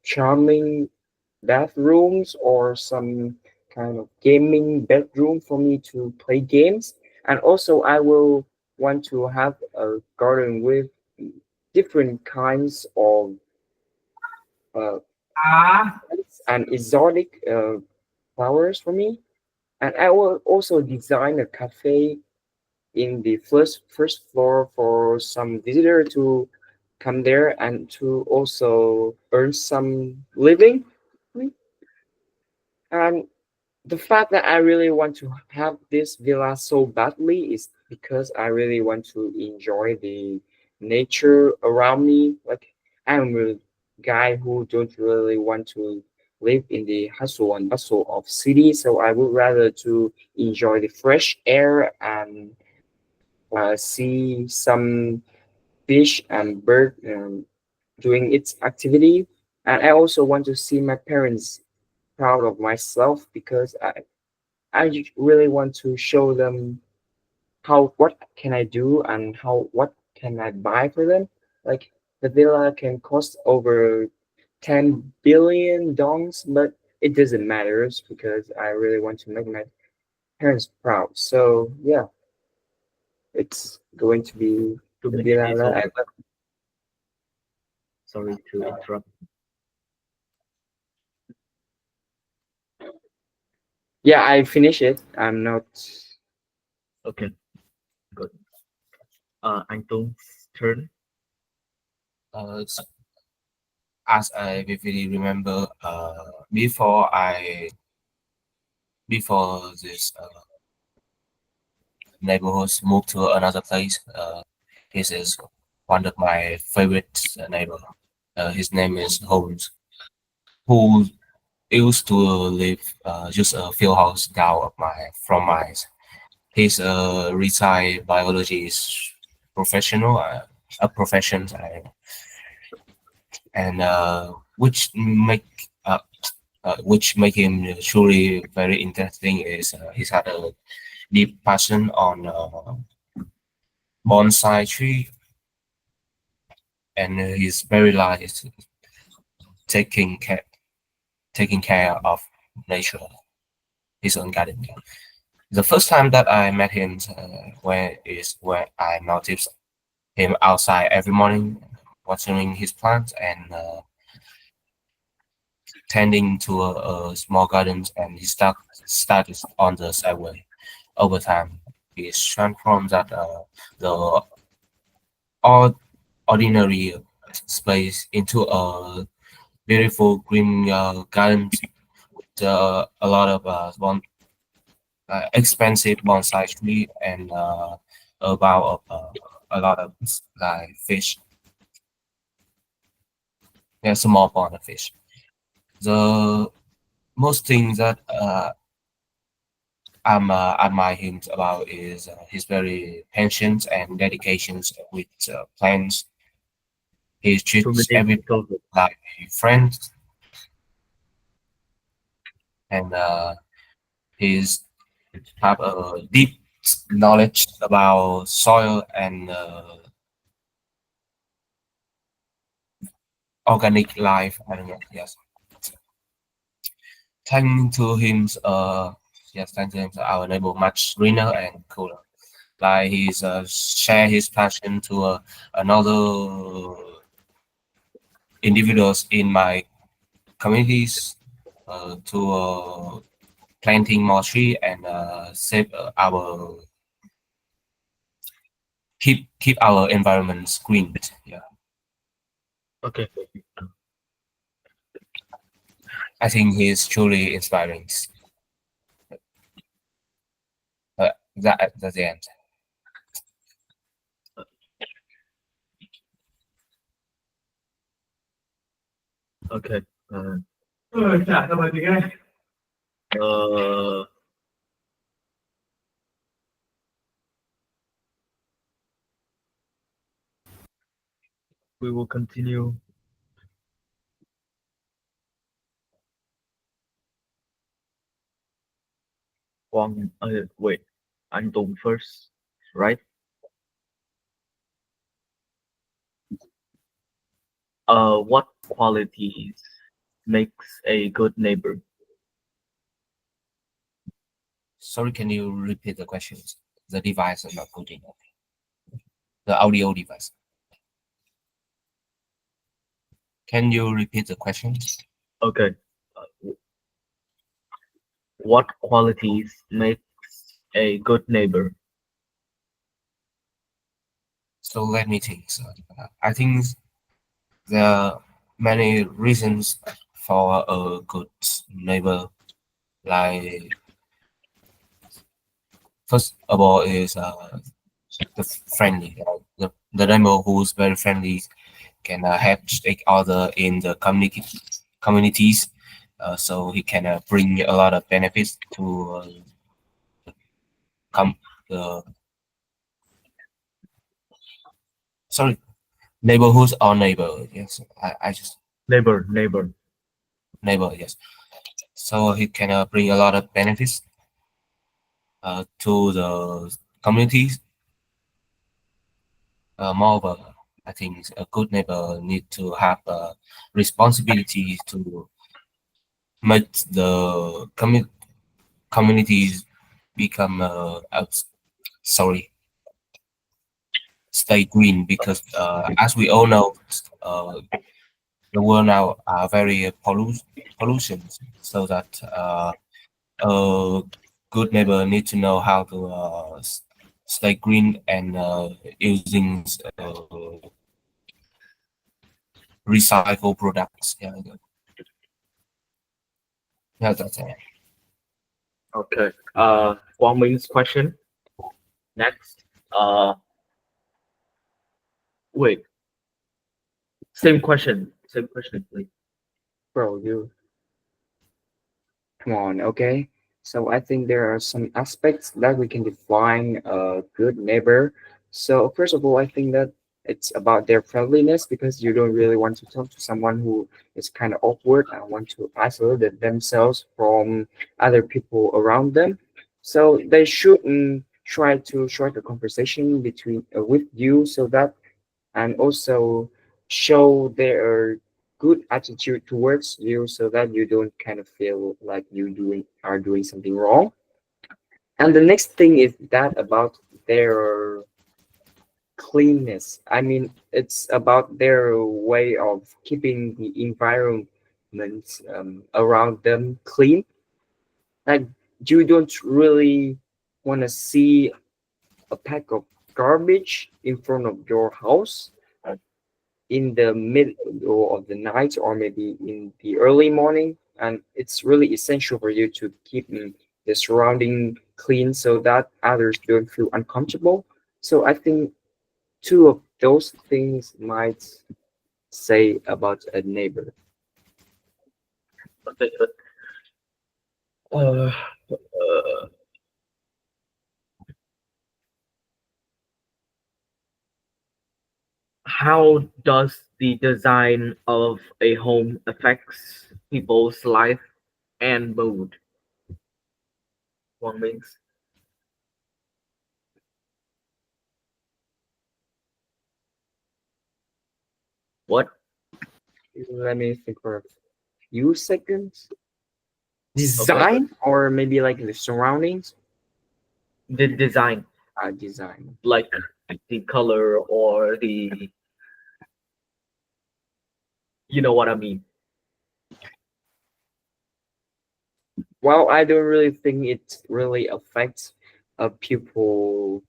[SPEAKER 3] charming bathrooms or some kind of gaming bedroom for me to play games. And also, I will want to have a garden with different kinds of uh, plants and exotic flowers for me. And I will also design a cafe in the first floor for some visitor to come there and to also earn some living. And the fact that I really want to have this villa so badly is because I really want to enjoy the nature around me. Like I'm a guy who don't really want to live in the hustle and bustle of city, so I would rather to enjoy the fresh air and see some fish and bird doing its activity. And I also want to see my parents proud of myself because I really want to show them how what can I do and how what can I buy for them. Like the villa can cost over 10 billion dongs, but it doesn't matter because I really want to make my parents proud. So yeah, it's going to be
[SPEAKER 2] Two
[SPEAKER 3] the
[SPEAKER 2] minutes
[SPEAKER 3] villa
[SPEAKER 2] is
[SPEAKER 3] that
[SPEAKER 2] over.
[SPEAKER 3] I love.
[SPEAKER 2] Sorry to interrupt.
[SPEAKER 3] Yeah, I finish it. I'm not.
[SPEAKER 2] Okay, good. Anton's turn.
[SPEAKER 5] It's, as I vividly remember, before this neighborhoods moved to another place. This is one of my favorite neighbor. His name is Holmes. who used to live just a few houses down of from mine. His retired biologist professional, a profession, and which make him truly very interesting is he's had a deep passion on bonsai tree, and he's very like taking care taking care of nature, his own garden. The first time that I met him, where I noticed him outside every morning, watering his plants and tending to a small gardens, and he started on the sideway. Over time, he transformed that the ord- ordinary space into a beautiful green garden with a lot of expensive bonsai tree and about a lot of like fish. Yeah, small pond of fish. The most thing that I'm admire him about is his very patience and dedications with plants. He
[SPEAKER 2] 2
[SPEAKER 5] treats
[SPEAKER 2] minutes
[SPEAKER 5] every
[SPEAKER 2] total.
[SPEAKER 5] like a friend, and he's have a deep knowledge about soil and organic life. I don't know. Yes, thanks to him, yes, thanks to him, our neighbor much greener and cooler. Like he's share his passion to another individuals in my communities to planting more tree and save our keep our environments green. Yeah,
[SPEAKER 2] Okay.
[SPEAKER 5] I think he's truly inspiring. That's the end.
[SPEAKER 2] Okay. Uh, we will continue. Wait, anh Tùng first, right? What qualities makes a good neighbor?
[SPEAKER 5] Sorry, can you repeat the questions? The device is not good enough. The audio device. Can you repeat the questions?
[SPEAKER 2] Okay. What qualities makes a good neighbor?
[SPEAKER 5] So let me think. So, I think there are many reasons for a good neighbor. Like first of all is the friendly. The neighbor who's very friendly can help each other in the communities. So he can bring a lot of benefits to come the sorry neighborhoods or neighbor. Yes, I just
[SPEAKER 2] Neighbor.
[SPEAKER 5] neighbor. Yes, so he can bring a lot of benefits to the communities. Moreover, I think a good neighbor need to have responsibility to make the communities become sorry stay green because as we all know the world now are very pollution, so that a good neighbor need to know how to stay green and using recycle products. Yeah, yeah, that's it.
[SPEAKER 2] Okay. Quang Ming's question. Next. Wait. Same question. Same question, please.
[SPEAKER 3] Bro, you come on, okay? So I think there are some aspects that we can define a good neighbor. So first of all, I think that it's about their friendliness because you don't really want to talk to someone who is kind of awkward and want to isolate themselves from other people around them. So they shouldn't try to strike a conversation between with you so that and also show their good attitude towards you so that you don't kind of feel like you doing something wrong. And the next thing is that about their cleanness. I mean, it's about their way of keeping the environment around them clean. Like you don't really want to see a pack of garbage in front of your house in the middle of the night or maybe in the early morning, and it's really essential for you to keep the surrounding clean so that others don't feel uncomfortable. So I think two of those things might say about a neighbor.
[SPEAKER 2] Okay, good. Uh, how does the design of a home affects people's life and mood? One means what?
[SPEAKER 3] Let me think for a few seconds.
[SPEAKER 2] Okay,
[SPEAKER 3] Design or maybe like the surroundings.
[SPEAKER 2] the design,
[SPEAKER 3] Design.
[SPEAKER 2] like the color or the, you know what I mean.
[SPEAKER 3] Well, I don't really think it really affects a pupil's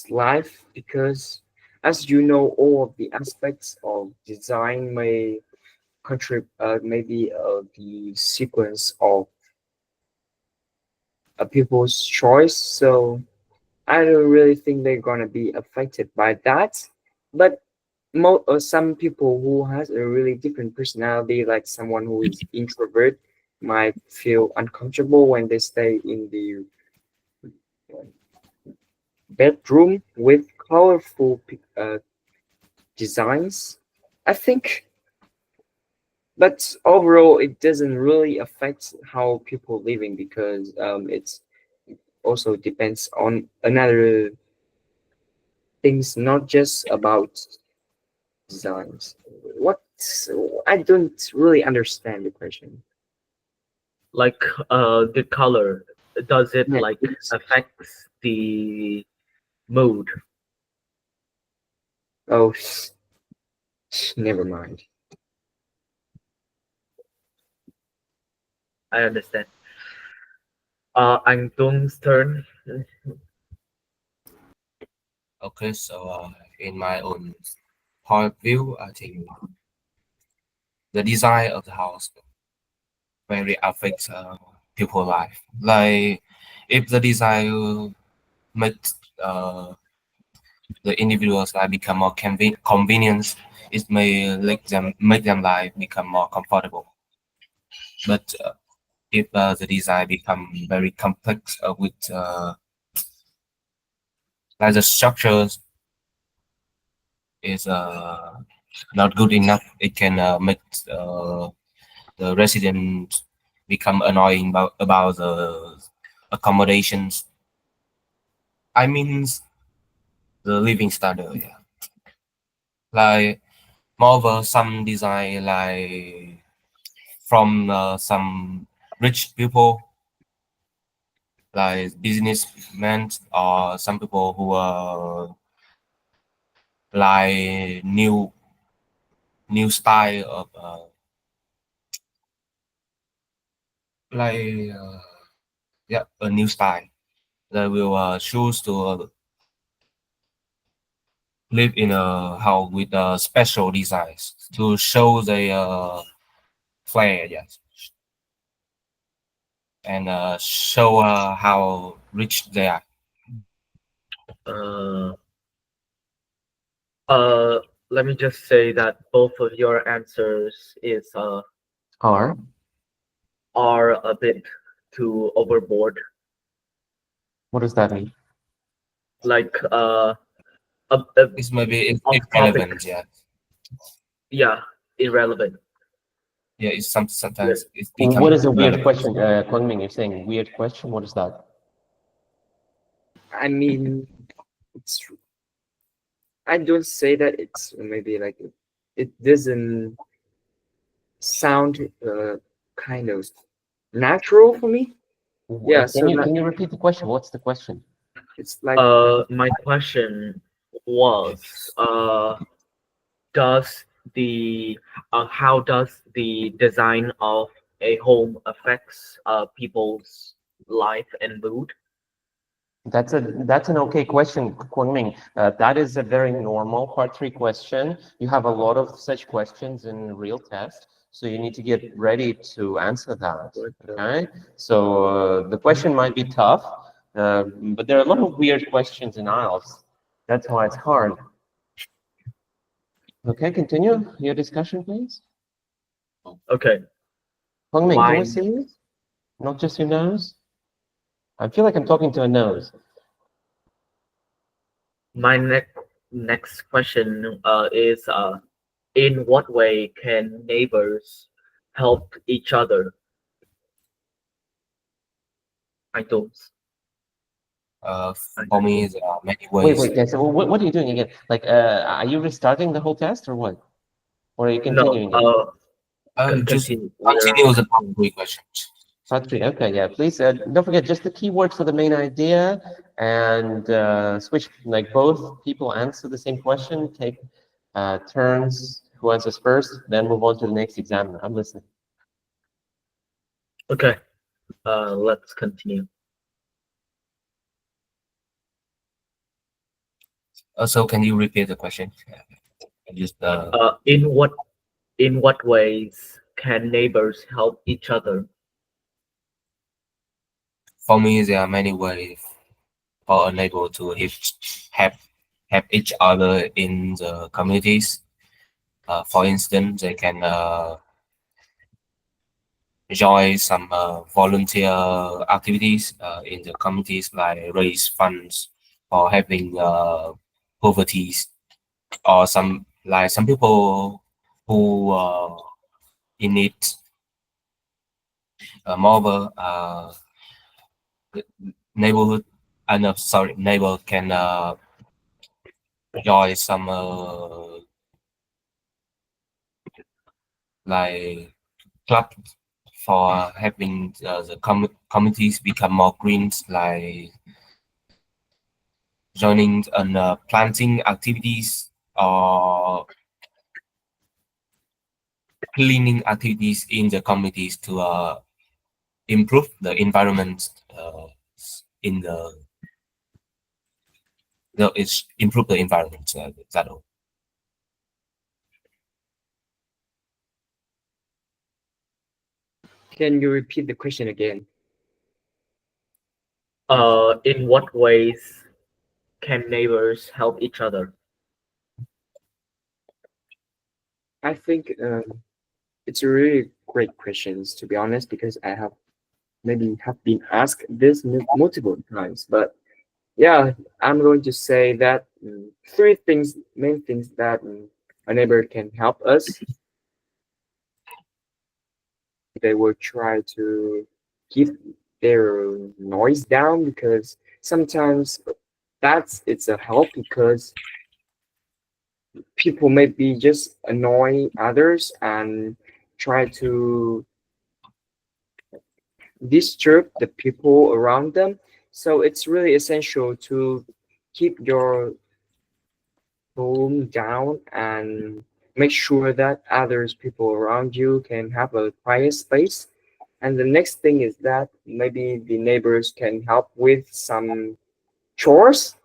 [SPEAKER 3] life because, as you know, all of the aspects of design may contribute, maybe the sequence of a pupil's choice. So I don't really think they're gonna be affected by that. But some people who has a really different personality, like someone who is introvert, might feel uncomfortable when they stay in the bedroom with colorful designs. I think, but overall, it doesn't really affect how people living because it's also depends on another things, not just about designs. What I don't really understand the question.
[SPEAKER 2] Like the color, does it
[SPEAKER 3] Yeah,
[SPEAKER 2] like affects the mood?
[SPEAKER 3] oh, never mind.
[SPEAKER 2] I understand. Anh Tuấn turn.
[SPEAKER 5] Okay, so in my own point of view, I think the design of the house very affects people life. Like if the design makes the individuals life become more convenient, it may make them life become more comfortable. But if the design become very complex with like the structures is not good enough, it can make the residents become annoying about the accommodations. I mean the living standard. Yeah. Like moreover, some design like from some rich people like businessmen or some people who are like new style of like yeah, a new style. They will choose to live in a house with special designs to show the flair, yes, and show how rich they are.
[SPEAKER 2] Uh, uh, Let me just say that both of your answers is
[SPEAKER 1] Are
[SPEAKER 2] are a bit too overboard.
[SPEAKER 1] what does that mean?
[SPEAKER 2] Like
[SPEAKER 5] It's maybe it's
[SPEAKER 2] off topic.
[SPEAKER 5] irrelevant. Yeah,
[SPEAKER 2] Yeah, irrelevant.
[SPEAKER 5] yeah. It's sometimes it's
[SPEAKER 1] What
[SPEAKER 5] become
[SPEAKER 1] is a weird
[SPEAKER 5] irrelevant.
[SPEAKER 1] question, Kwang Ming? You're saying weird question. What is that?
[SPEAKER 3] I mean, it's. I don't say that it's maybe like it doesn't sound kind of natural for me. Yeah, so
[SPEAKER 1] Can you repeat the question? What's the question?
[SPEAKER 3] it's like
[SPEAKER 2] My question was, does the how does the design of a home affects people's life and mood?
[SPEAKER 1] That's an okay question, Kwang Ming. That is a very normal part 3 question. You have a lot of such questions in real test, so you need to get ready to answer that. Okay, so the question might be tough, but there are a lot of weird questions in IELTS. That's why it's hard. Okay, continue your discussion, please.
[SPEAKER 2] Okay.
[SPEAKER 1] Kwang Ming, can we
[SPEAKER 2] Mine.
[SPEAKER 1] see you? Not just your nose? I feel like I'm talking to a nose.
[SPEAKER 2] My next question is in what way can neighbors help each other? I don't.
[SPEAKER 5] For me, there are many
[SPEAKER 1] Wait,
[SPEAKER 5] ways.
[SPEAKER 1] guys. So what are you doing again? Like, are you restarting the whole test or what? Or are you
[SPEAKER 2] No,
[SPEAKER 1] continuing it?
[SPEAKER 5] Just
[SPEAKER 2] continue.
[SPEAKER 5] continue the part 3 questions.
[SPEAKER 1] Part 3. Okay, yeah. Please don't forget just the keywords for the main idea and switch. Like both people answer the same question. Take turns. Who answers first? Then move on to the next examiner. I'm listening.
[SPEAKER 2] Okay. Let's continue.
[SPEAKER 5] So can you repeat the question? Just
[SPEAKER 2] In what ways can neighbors help each other?
[SPEAKER 5] for me, there are many ways for a neighbor to help each other in the communities. For instance, they can join some volunteer activities in the communities, like raise funds for helping poverty, or some people who in need more neighborhood. No, sorry, neighbor can join some like club for helping the communities become more green, like joining and planting activities or cleaning activities in the communities to improve the environment in it's improve the environment. That all.
[SPEAKER 3] can you repeat the question again?
[SPEAKER 2] In what ways can neighbors help each other?
[SPEAKER 3] I think it's a really great questions, to be honest, because I have maybe have been asked this multiple times. But yeah, I'm going to say that three things, main things that a neighbor can help us. They will try to keep their noise down, because sometimes it's a help, because people maybe just annoy others and try to disturb the people around them. So it's really essential to keep your volume down and make sure that others people around you can have a quiet space. And the next thing is that maybe the neighbors can help with some chores.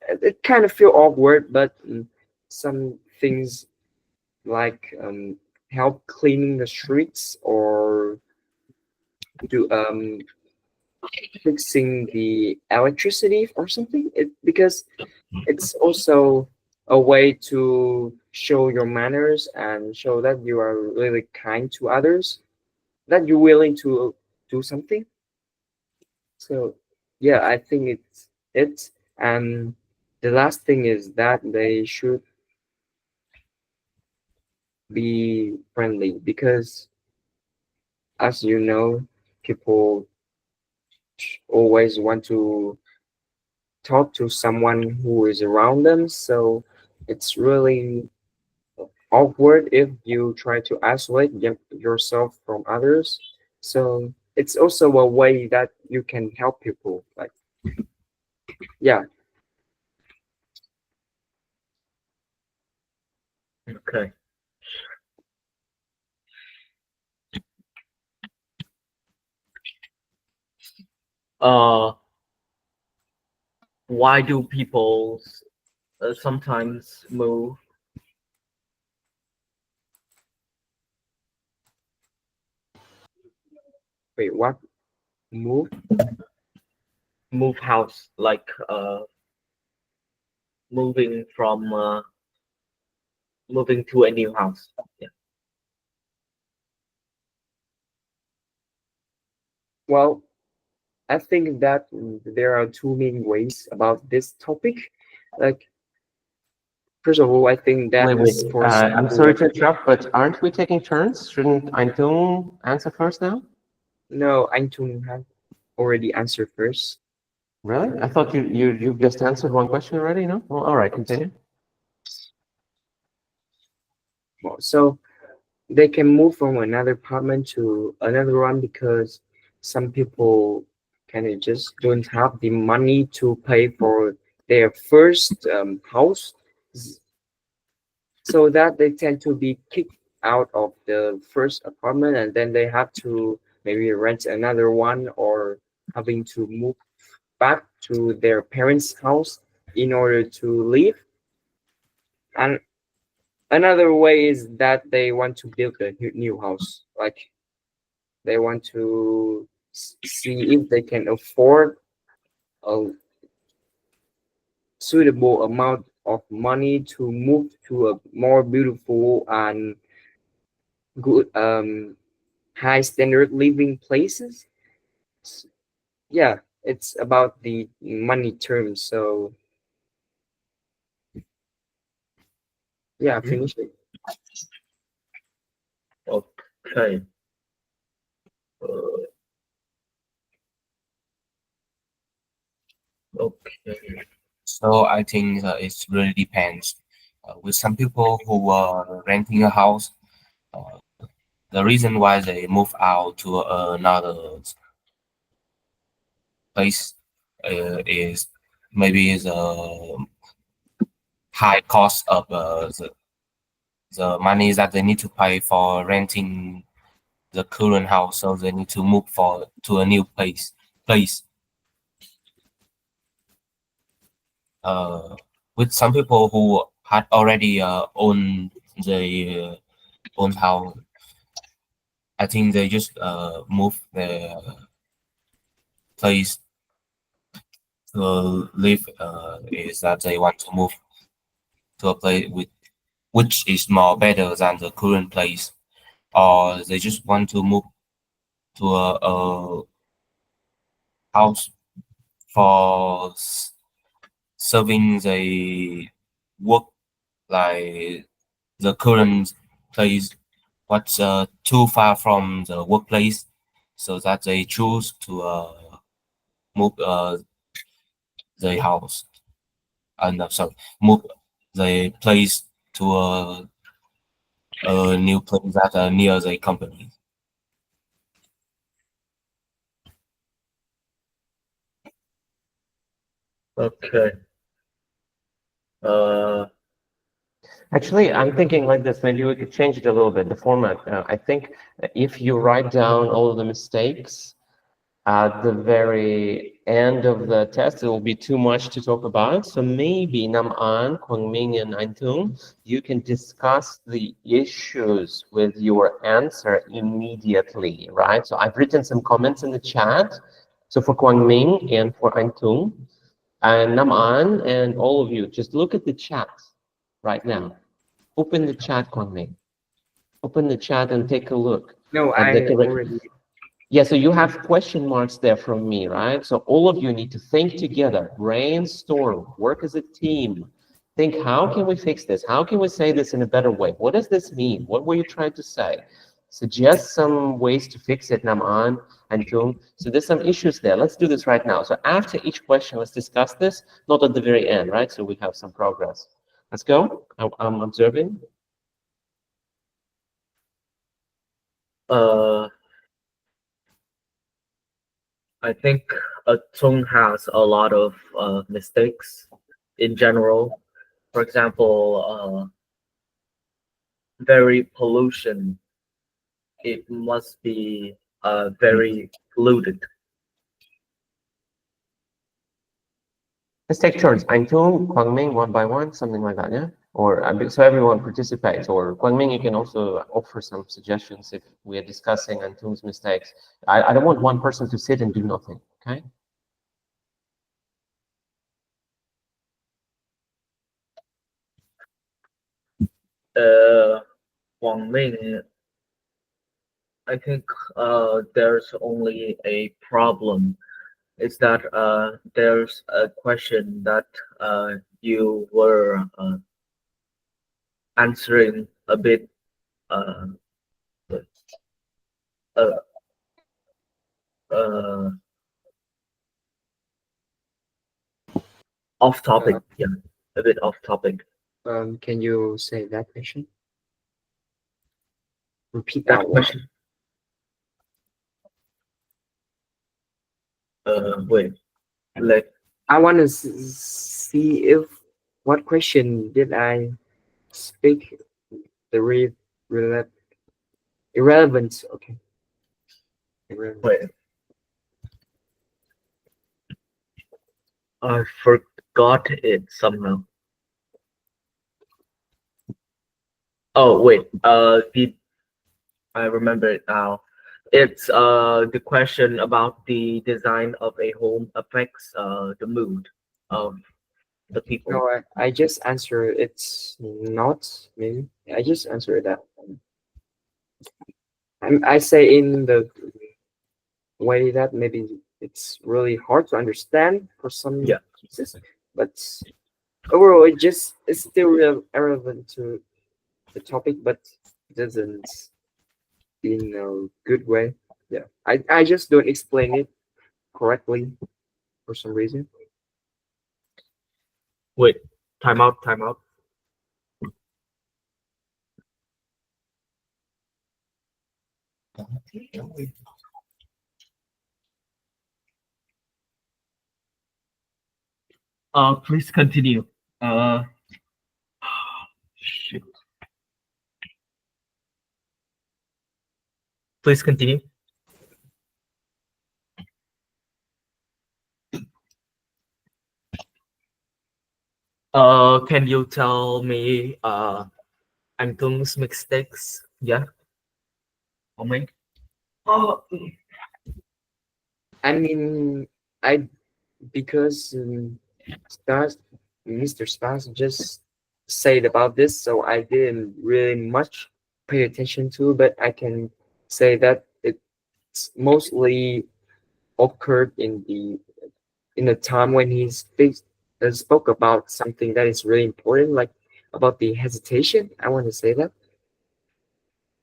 [SPEAKER 3] It kind of feel awkward, but some things like help cleaning the streets, or do fixing the electricity or something. Because it's also a way to show your manners and show that you are really kind to others. that you're willing to do something. So yeah, I think it's and the last thing is that they should be friendly, because as you know, people always want to talk to someone who is around them, so it's really awkward if you try to isolate yourself from others. So it's also a way that you can help people, like, yeah.
[SPEAKER 2] Okay. Uh, why do people sometimes move?
[SPEAKER 3] Wait, what? Move?
[SPEAKER 2] Move house, like moving from moving to a new house. Yeah.
[SPEAKER 3] Well, I think that there are two main ways about this topic. Like, first of all, I think that
[SPEAKER 1] Wait.
[SPEAKER 3] is for some
[SPEAKER 1] I'm
[SPEAKER 3] who-
[SPEAKER 1] sorry to interrupt, but aren't we taking turns? Shouldn't Antung answer first now?
[SPEAKER 3] No, Antung have already answered first.
[SPEAKER 1] Really? I thought you just answered one question already, no? Well, all right, continue.
[SPEAKER 3] Well, so they can move from another apartment to another one because some people kind of just don't have the money to pay for their first house, so that they tend to be kicked out of the first apartment, and then they have to maybe rent another one, or having to move back to their parents' house in order to live. And another way is that they want to build a new house, like they want to see if they can afford a suitable amount of money to move to a more beautiful and good high standard living places. Yeah, it's about the money terms. So yeah, I finished it.
[SPEAKER 2] Okay. Okay.
[SPEAKER 5] So I think it really depends. With some people who are renting a house, uh, the reason why they move out to another place is maybe the high cost of the money that they need to pay for renting the current house, so they need to move to a new place. With some people who had already owned the own house, I think they just move their place to live. Is that they want to move to a place which is more better than the current place, or they just want to move to a house for serving the work, like the current place what's too far from the workplace, so that they choose to move the house no, sorry, move the place to a new place that near the company.
[SPEAKER 2] Okay.
[SPEAKER 1] Actually, I'm thinking like this. Maybe we could change it a little bit, the format. I think if you write down all of the mistakes at the very end of the test, it will be too much to talk about. So maybe Nam An, Kwang Ming, and Antung, you can discuss the issues with your answer immediately, right? So I've written some comments in the chat. So for Kwang Ming and for Antung, and Nam An, and all of you, just look at the chat right now. Open the chat, Kwang Ming. Open the chat and take a look.
[SPEAKER 3] No,
[SPEAKER 1] And the
[SPEAKER 3] I
[SPEAKER 1] correct,
[SPEAKER 3] already.
[SPEAKER 1] yeah, so you have question marks there from me, right? So all of you need to think together, brainstorm, work as a team. Think, how can we fix this? How can we say this in a better way? What does this mean? What were you trying to say? Suggest some ways to fix it, Naman and Tung. So there's some issues there. Let's do this right now. So after each question, let's discuss this, not at the very end, right? So we have some progress. Let's go. I'm observing.
[SPEAKER 2] I think Tung has a lot of mistakes in general. For example, very pollution. It must be very polluted.
[SPEAKER 1] Let's take turns. Antung, Kwangming, one by one, something like that, yeah? Or so everyone participates. Or Kwangming, you can also offer some suggestions if we are discussing Antung's mistakes. I don't want one person to sit and do nothing, okay?
[SPEAKER 2] Wang Ming, I think there's only a problem. Is that there's a question that you were answering a bit uh, uh, uh, off topic. Yeah, a bit off topic.
[SPEAKER 3] Can you say that question? Repeat
[SPEAKER 2] That
[SPEAKER 3] that
[SPEAKER 2] question. Wait, let
[SPEAKER 3] I want to see if what question did I speak the irrelevant. Okay. Irrelevant.
[SPEAKER 2] wait. I forgot it somehow. Oh wait, did I remember it now? It's the question about the design of a home affects the mood of the people.
[SPEAKER 3] No, I just answered it's not maybe. I just answered that. I say in the way that maybe it's really hard to understand for some
[SPEAKER 2] Yeah.
[SPEAKER 3] cases, but overall it's still relevant to the topic, but doesn't in a good way. Yeah, I just don't explain it correctly for some reason.
[SPEAKER 2] Wait, time out, time out. Please continue. Shit. Please continue. Can you tell me Antung's mistakes? Yeah. Oh my. Oh.
[SPEAKER 3] I mean, I because Stas, Mr. Stas just said about this, so I didn't really much pay attention to, but I can say that it's mostly occurred in the time when he spoke about something that is really important, like about the hesitation. I want to say that,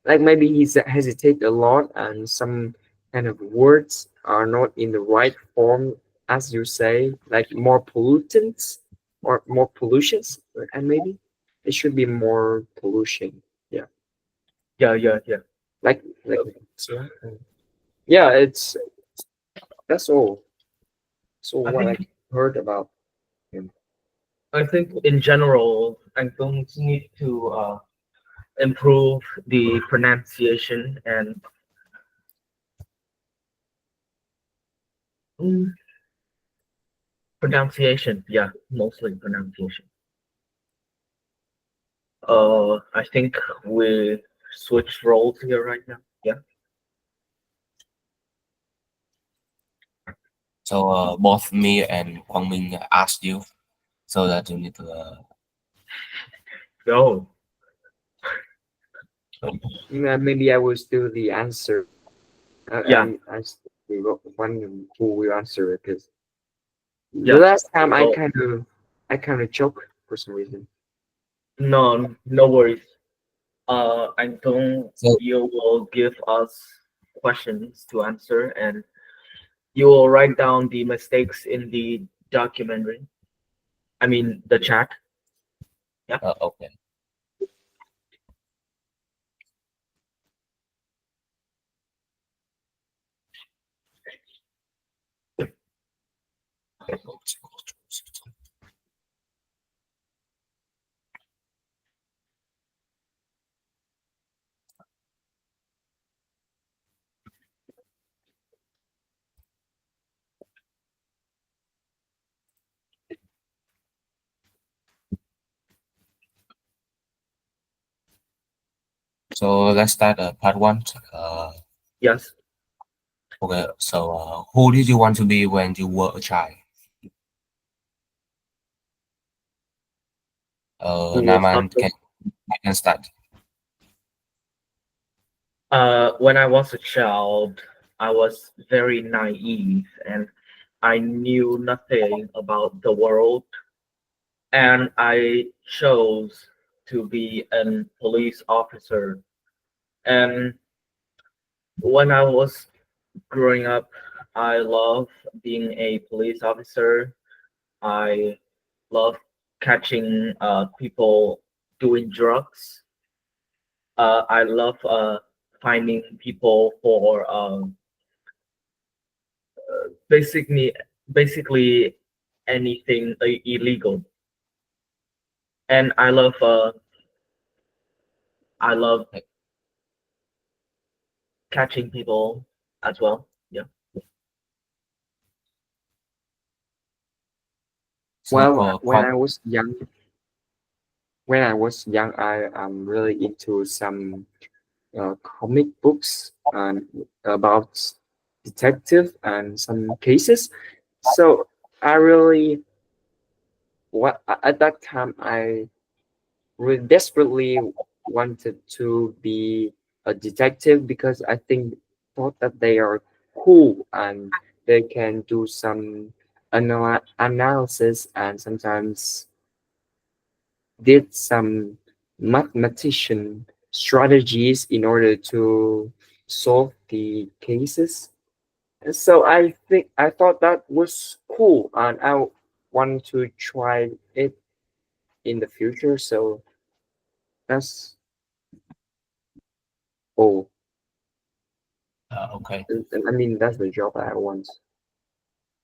[SPEAKER 3] like maybe he's hesitate a lot, and some kind of words are not in the right form, as you say, like more pollutants or more pollutions, and maybe it should be more pollution. Yeah,
[SPEAKER 2] Yeah.
[SPEAKER 3] like so, yeah. It's that's all. So
[SPEAKER 2] I
[SPEAKER 3] what I
[SPEAKER 2] think
[SPEAKER 3] heard about him.
[SPEAKER 2] I think in general, Antung need to improve the pronunciation and mm, pronunciation. Yeah, mostly pronunciation. I think we switch roles here right now. Yeah.
[SPEAKER 5] So both me and Kwang Ming asked you, so that you need to.
[SPEAKER 2] Go.
[SPEAKER 3] Maybe I will do the answer.
[SPEAKER 2] Yeah.
[SPEAKER 3] I still the one who will answer it because the
[SPEAKER 2] Yeah.
[SPEAKER 3] last time
[SPEAKER 2] So
[SPEAKER 3] I kind of choked for some reason.
[SPEAKER 2] no worries. I think
[SPEAKER 5] So
[SPEAKER 2] you will give us questions to answer, and you will write down the mistakes in the documentary. I mean, the chat. Yeah.
[SPEAKER 5] okay. So let's start part one.
[SPEAKER 2] Yes.
[SPEAKER 5] Okay. So who did you want to be when you were a child?
[SPEAKER 2] Who will start
[SPEAKER 5] Naman,
[SPEAKER 2] first?
[SPEAKER 5] I can start.
[SPEAKER 2] When I was a child, I was very naive and I knew nothing about the world, and I chose to be a police officer. And when I was growing up, I love being a police officer. I love catching people doing drugs. I love finding people for basically basically anything illegal. And I love catching people as well. Yeah.
[SPEAKER 5] So
[SPEAKER 3] Well,
[SPEAKER 5] for quite
[SPEAKER 3] when I was young, I am really into some comic books and about detective and some cases. So I really at that time I really desperately wanted to be a detective because I think thought that they are cool and they can do some analysis and sometimes did some mathematician strategies in order to solve the cases. And so I think I thought that was cool and I want to try it in the future. So that's all.
[SPEAKER 5] okay.
[SPEAKER 3] I mean, that's the job I want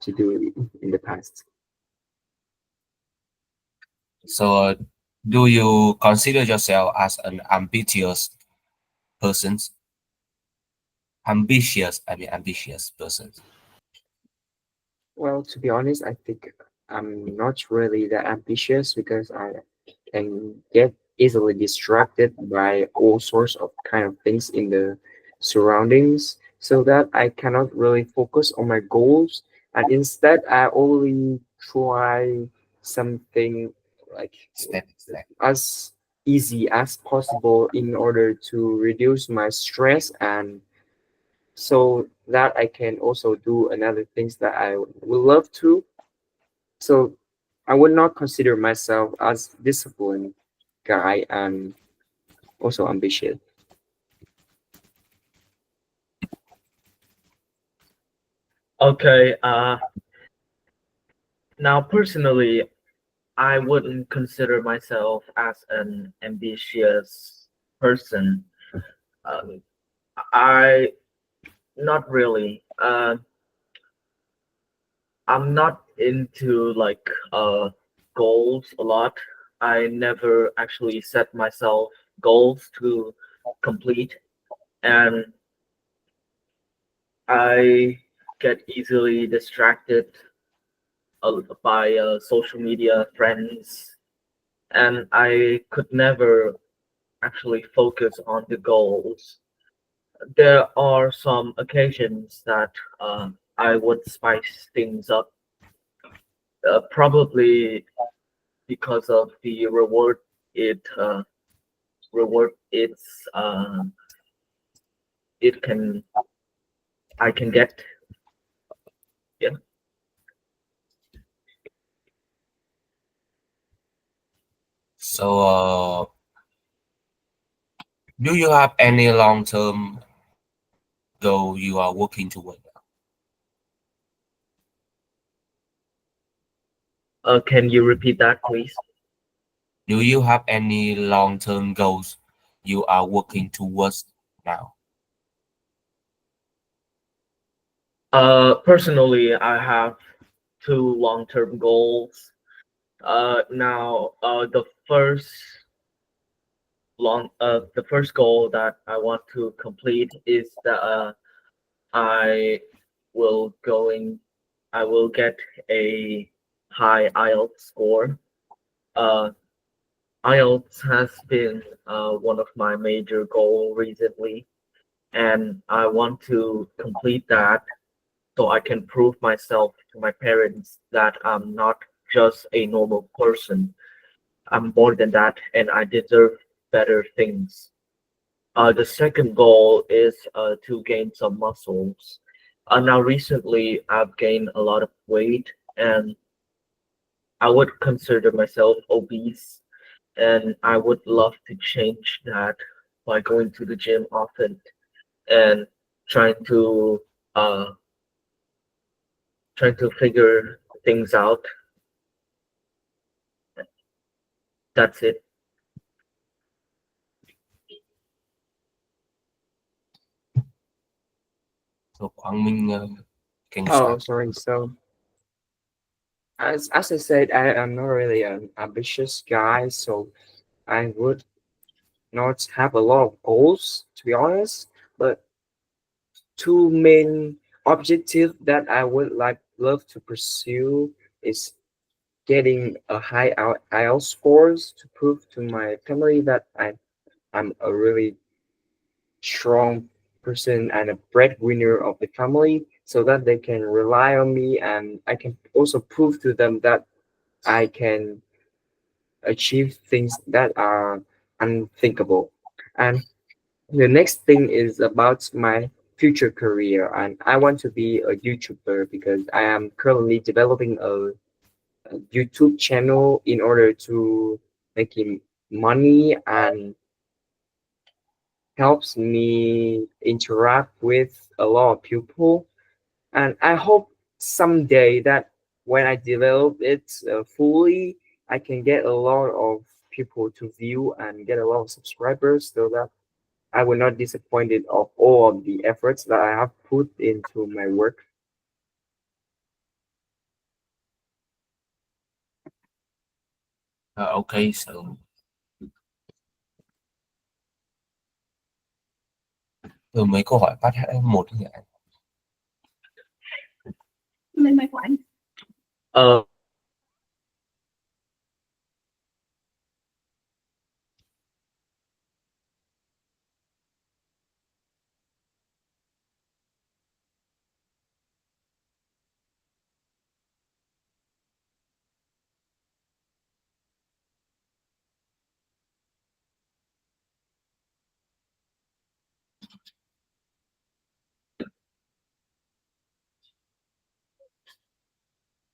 [SPEAKER 3] to do in the past.
[SPEAKER 5] So do you consider yourself as an ambitious person? Ambitious, I mean ambitious person.
[SPEAKER 3] Well, to be honest, I think I'm not really that ambitious because I can get easily distracted by all sorts of kind of things in the surroundings so that I cannot really focus on my goals. And instead, I only try something like
[SPEAKER 5] Step.
[SPEAKER 3] as easy as possible in order to reduce my stress and so that I can also do another things that I would love to. So I would not consider myself as disciplined guy and also ambitious.
[SPEAKER 2] Okay. Now personally, I wouldn't consider myself as an ambitious person. Um, I not really. I'm not into like goals a lot. I never actually set myself goals to complete, and I get easily distracted by social media friends, and I could never actually focus on the goals. There are some occasions that I would spice things up, probably because of the reward it reward it can I can get. Yeah.
[SPEAKER 5] So, do you have any long-term goal you are working toward?
[SPEAKER 2] Can you repeat that, please?
[SPEAKER 5] Do you have any long-term goals you are working towards now?
[SPEAKER 2] Personally, I have two long-term goals. Now, the first goal that I want to complete is that I will going, I will get a high IELTS score. Uh, IELTS has been one of my major goals recently, and I want to complete that so I can prove myself to my parents that I'm not just a normal person. I'm more than that, and I deserve better things. The second goal is to gain some muscles. Now, recently, I've gained a lot of weight, and I would consider myself obese, and I would love to change that by going to the gym often and trying to uh, trying to figure things out. That's it.
[SPEAKER 5] So, Quang Minh, can you
[SPEAKER 3] Oh,
[SPEAKER 5] start?
[SPEAKER 3] sorry. So as I said, I am not really an ambitious guy, so I would not have a lot of goals, to be honest. But two main objectives that I would love to pursue is getting a high IELTS scores to prove to my family that I'm a really strong person and a breadwinner of the family, so that they can rely on me, and I can also prove to them that I can achieve things that are unthinkable. And the next thing is about my future career, and I want to be a YouTuber because I am currently developing a YouTube channel in order to making money and helps me interact with a lot of people. And I hope someday that when I develop it fully, I can get a lot of people to view and get a lot of subscribers, so that I will not disappointed of all of the efforts that I have put into my work.
[SPEAKER 5] Okay, so từ mấy câu hỏi phát một thôi ạ.
[SPEAKER 7] Lên máy của anh.
[SPEAKER 2] Uh,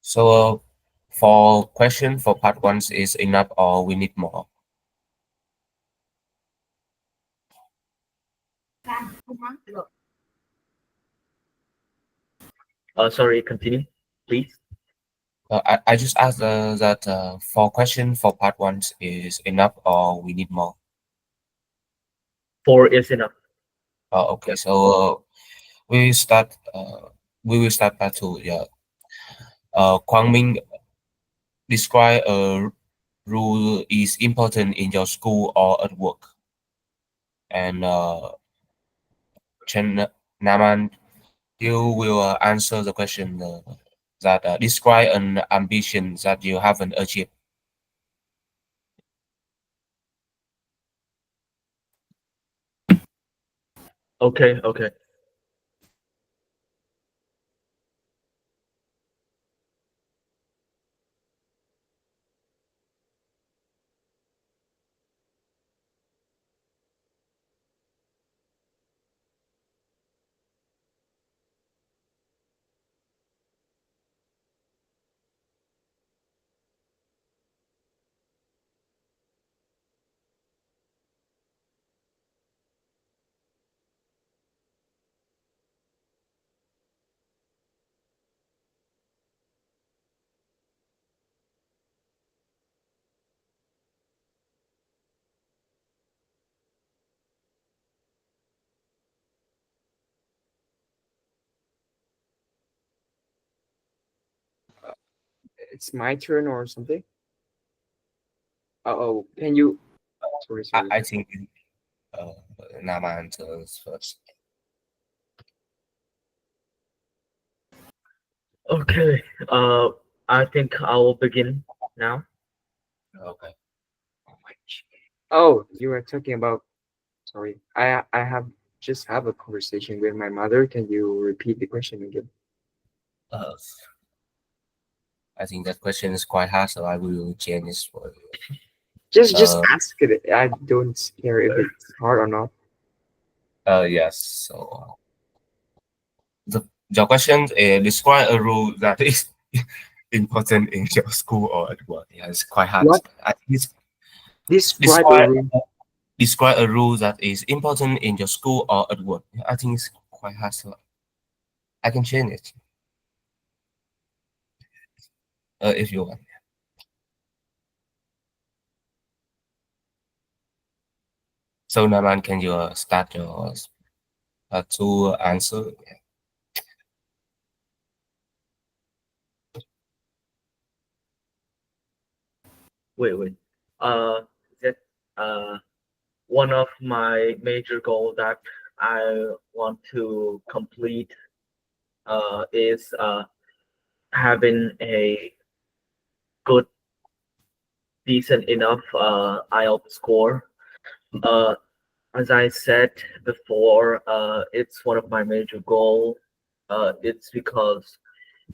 [SPEAKER 5] So, for question for part one is enough or we need more?
[SPEAKER 2] Sorry, continue, please.
[SPEAKER 5] I just asked that for question for part one is enough or we need more?
[SPEAKER 2] 4 is enough.
[SPEAKER 5] Okay, so we will start. We will start part two. Yeah. Quang Minh, describe a rule is important in your school or at work. And Chen Naman, you will answer the question that describe an ambition that you haven't achieved.
[SPEAKER 2] Okay, okay.
[SPEAKER 3] it's my turn or something. Oh, can you? Sorry, sorry.
[SPEAKER 5] I think uh, Nama answers first.
[SPEAKER 2] Okay. I think I will begin now.
[SPEAKER 5] Okay.
[SPEAKER 3] Oh, you were talking about. Sorry, I have a conversation with my mother. Can you repeat the question again?
[SPEAKER 5] Uh, I think that question is quite hard, so I will change this for you.
[SPEAKER 3] Just
[SPEAKER 5] Uh,
[SPEAKER 3] ask it. I don't care if it's hard or not.
[SPEAKER 5] yes. So your question describe a rule that is important in your school or at work. Yeah, it's quite hard.
[SPEAKER 3] What?
[SPEAKER 5] I think it's
[SPEAKER 3] Describe a
[SPEAKER 5] describe
[SPEAKER 3] room.
[SPEAKER 5] describe a rule that is important in your school or at work. I think it's quite hard, so I can change it if you want. So Naman, can you start your to answer?
[SPEAKER 2] Wait. That one of my major goals that I want to complete is having a good, decent enough IELTS score. Uh, as I said before, it's one of my major goals. It's because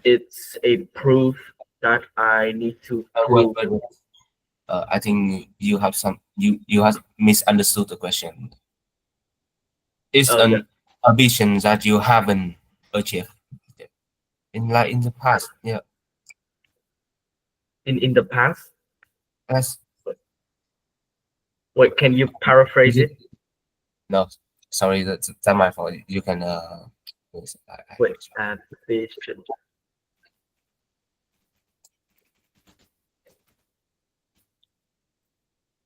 [SPEAKER 2] it's a proof that I need to prove.
[SPEAKER 5] Wait. I think you have you have misunderstood the question. It's
[SPEAKER 2] Yeah,
[SPEAKER 5] an ambition that you haven't achieved in the past. Yeah,
[SPEAKER 2] in the past.
[SPEAKER 5] that's
[SPEAKER 2] Wait, can you paraphrase it?
[SPEAKER 5] no. Sorry, that's my fault. You can please,
[SPEAKER 2] Wait, ambition.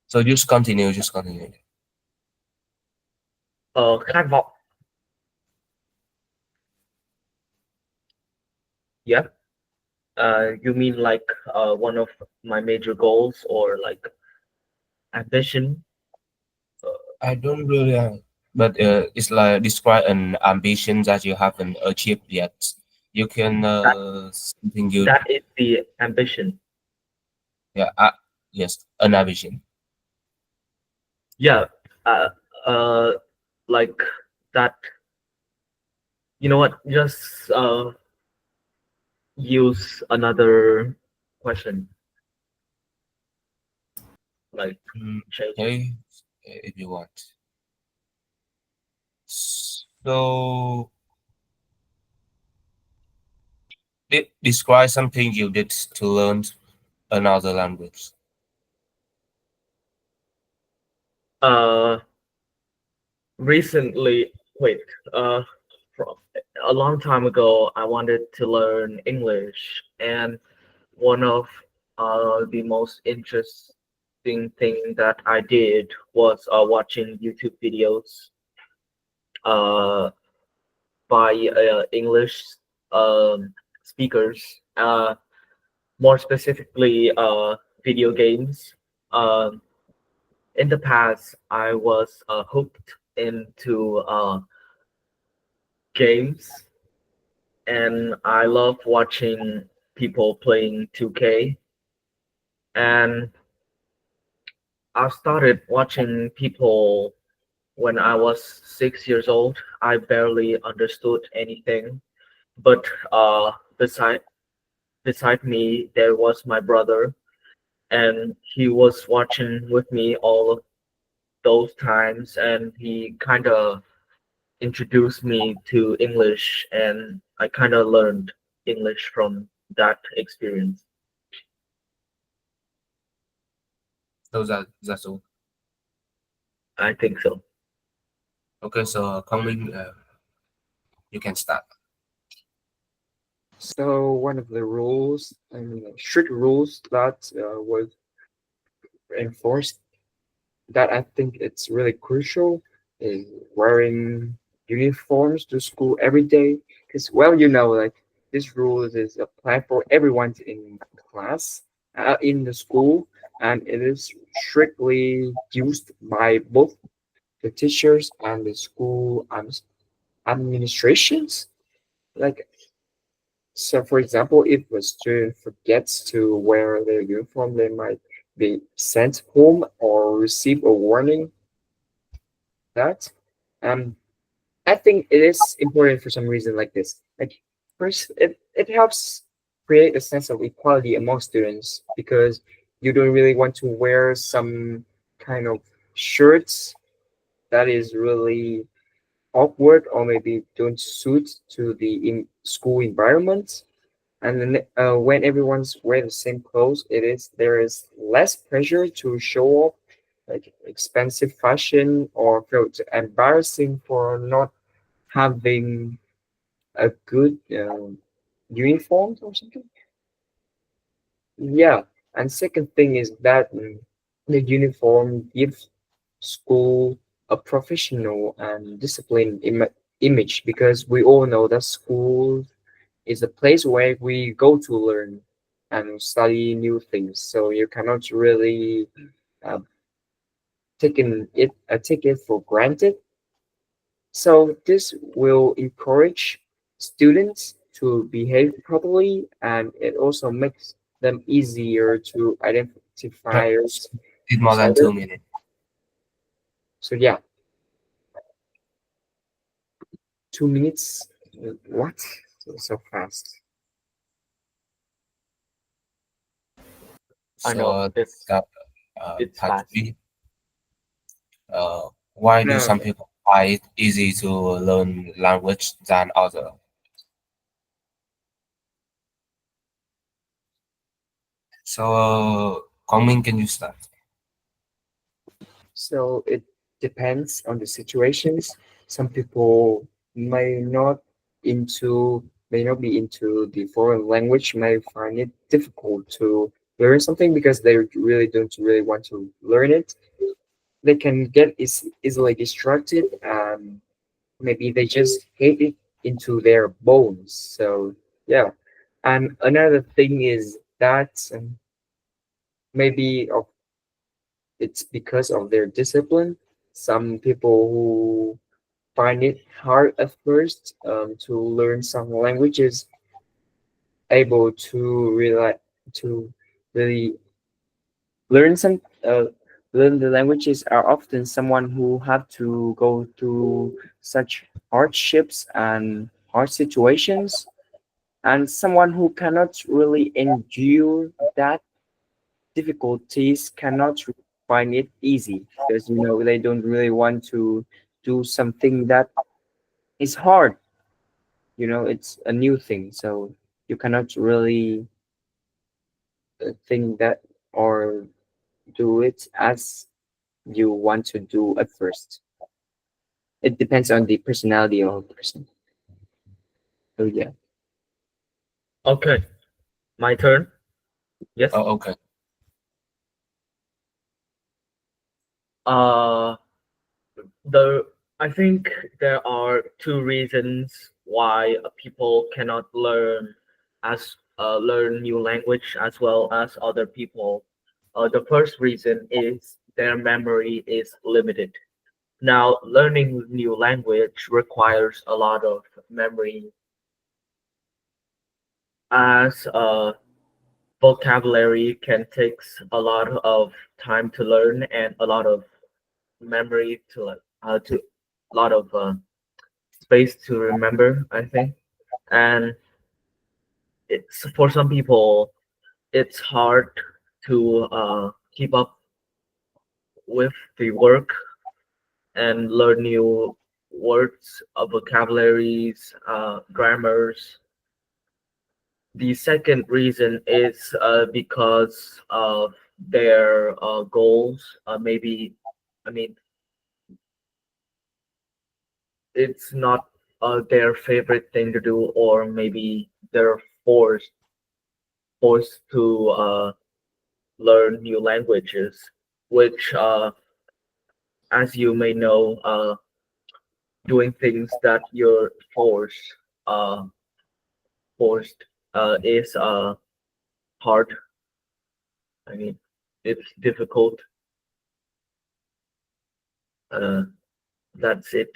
[SPEAKER 5] so just continue. Just continue.
[SPEAKER 2] Khát vọng. Yeah. You mean like one of my major goals or like ambition?
[SPEAKER 5] I don't really, but it's like describe an ambition that you haven't achieved yet. You can something you
[SPEAKER 2] That is the ambition.
[SPEAKER 5] yeah yes an ambition.
[SPEAKER 2] Yeah. Uh, uh, like that. You know what? Just use another question. Like change it.
[SPEAKER 5] Okay, if you want. So describe something you did to learn another language.
[SPEAKER 2] Recently, wait. From a long time ago, I wanted to learn English, and one of the most interesting thing that I did was watching YouTube videos uh, by English speakers, more specifically video games. In the past, I was hooked into games, and I love watching people playing 2K. And I started watching people when I was 6 years old. I barely understood anything, but beside me there was my brother, and he was watching with me all of those times, and he kind of introduced me to English, and I kind of learned English from that experience.
[SPEAKER 5] So that's all.
[SPEAKER 2] I think so.
[SPEAKER 5] Okay, so coming, you can start.
[SPEAKER 3] So one of the rules, I mean, like, strict rules that was enforced that I think it's really crucial is wearing uniforms to school every day. Because, well, like this rule is applied for everyone in class in the school, and it is strictly used by both the teachers and the school administrations. Like, so, for example, if a student forgets to wear their uniform, they might be sent home or receive a warning. That, um, I think it is important for some reason like this. Like, first, it helps create a sense of equality among students because you don't really want to wear some kind of shirts that is really awkward or maybe don't suit to the school environment. And then when everyone's wear the same clothes, there is less pressure to show off like expensive fashion or feel embarrassing for not having a good uniform or something. Yeah, and second thing is that the uniform gives school a professional and disciplined image because we all know that school is a place where we go to learn and study new things. So you cannot really uh, take it for granted. So this will encourage students to behave properly, and it also makes them easier to identify
[SPEAKER 5] Did more
[SPEAKER 3] each
[SPEAKER 5] than
[SPEAKER 3] other.
[SPEAKER 5] 2 minutes.
[SPEAKER 3] So yeah, 2 minutes. What? So fast.
[SPEAKER 2] I know
[SPEAKER 5] So
[SPEAKER 2] it's
[SPEAKER 5] that
[SPEAKER 2] it's
[SPEAKER 5] part
[SPEAKER 2] fast.
[SPEAKER 5] 3. Why do
[SPEAKER 3] No,
[SPEAKER 5] some people find it easy to learn language than other? So, Kwangming, can you start?
[SPEAKER 3] so it depends on the situations. Some people may not may not be into the foreign language, may find it difficult to learn something because they really don't really want to learn it. They can get easily distracted and maybe they just hate it into their bones. So yeah. And another thing is that maybe it's because of their discipline. Some people who find it hard at first to learn some languages, able to really learn some learn the languages are often someone who have to go through such hardships and hard situations, and someone who cannot really endure that difficulties cannot find it easy because they don't really want to do something that is hard. It's a new thing, so you cannot really think that or do it as you want to do at first. It depends on the personality of a person. So yeah.
[SPEAKER 2] Okay, my turn. Yes.
[SPEAKER 5] Oh, okay.
[SPEAKER 2] Uh, the I think there are two reasons why people cannot learn new language as well as other people. The first reason is their memory is limited. Now, learning new language requires a lot of memory, as vocabulary can take a lot of time to learn and a lot of memory to a lot of space to remember, I think. And it's for some people it's hard to keep up with the work and learn new words, vocabularies, grammars. The second reason is because of their goals. Maybe, I mean, it's not their favorite thing to do, or maybe they're forced to learn new languages, which, as you may know, doing things that you're uh, forced is hard. I mean, it's difficult. That's it.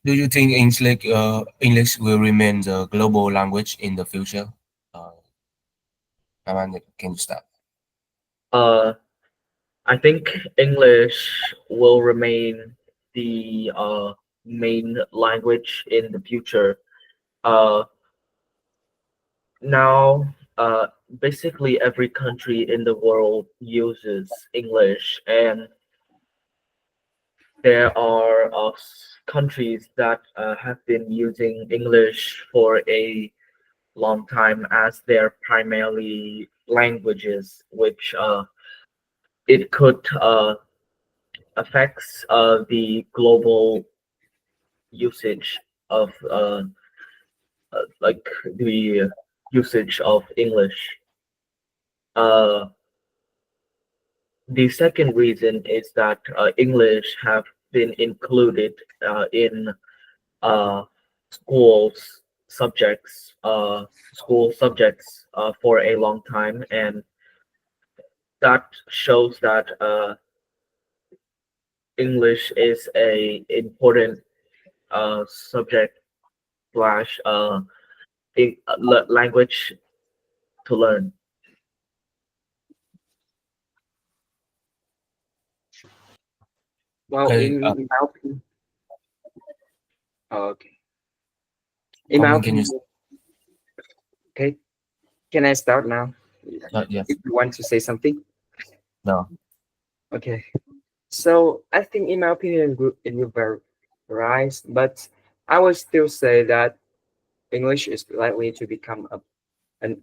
[SPEAKER 5] Do you think English will remain the global language in the future? Amanda, can you start?
[SPEAKER 2] Uh, I think English will remain the main language in the future. Uh, now, basically every country in the world uses English, and there are countries that have been using English for a long time as their primarily languages, which it could affects the global usage of like the usage of English. Uh, the second reason is that English have been included in uh, schools school subjects for a long time, and that shows that English is a important subject slash language to learn.
[SPEAKER 3] Well,
[SPEAKER 5] Okay,
[SPEAKER 3] in my opinion, okay. In my
[SPEAKER 5] Kwang, can you
[SPEAKER 3] opinion, okay. Can I start now?
[SPEAKER 5] start? Yes.
[SPEAKER 3] If you want to say something,
[SPEAKER 5] No.
[SPEAKER 3] okay. So I think, in my opinion, it will rise, but I would still say that English is likely to become an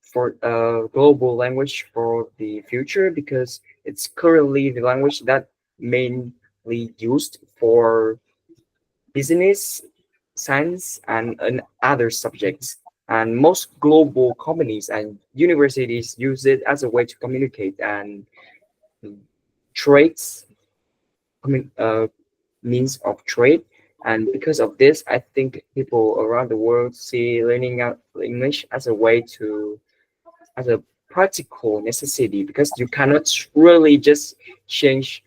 [SPEAKER 3] for a global language for the future because it's currently the language that mainly used for business, science, and other subjects. And most global companies and universities use it as a way to communicate and trades, means of trade. And because of this, I think people around the world see learning out English as a way to, as a practical necessity, because you cannot really just change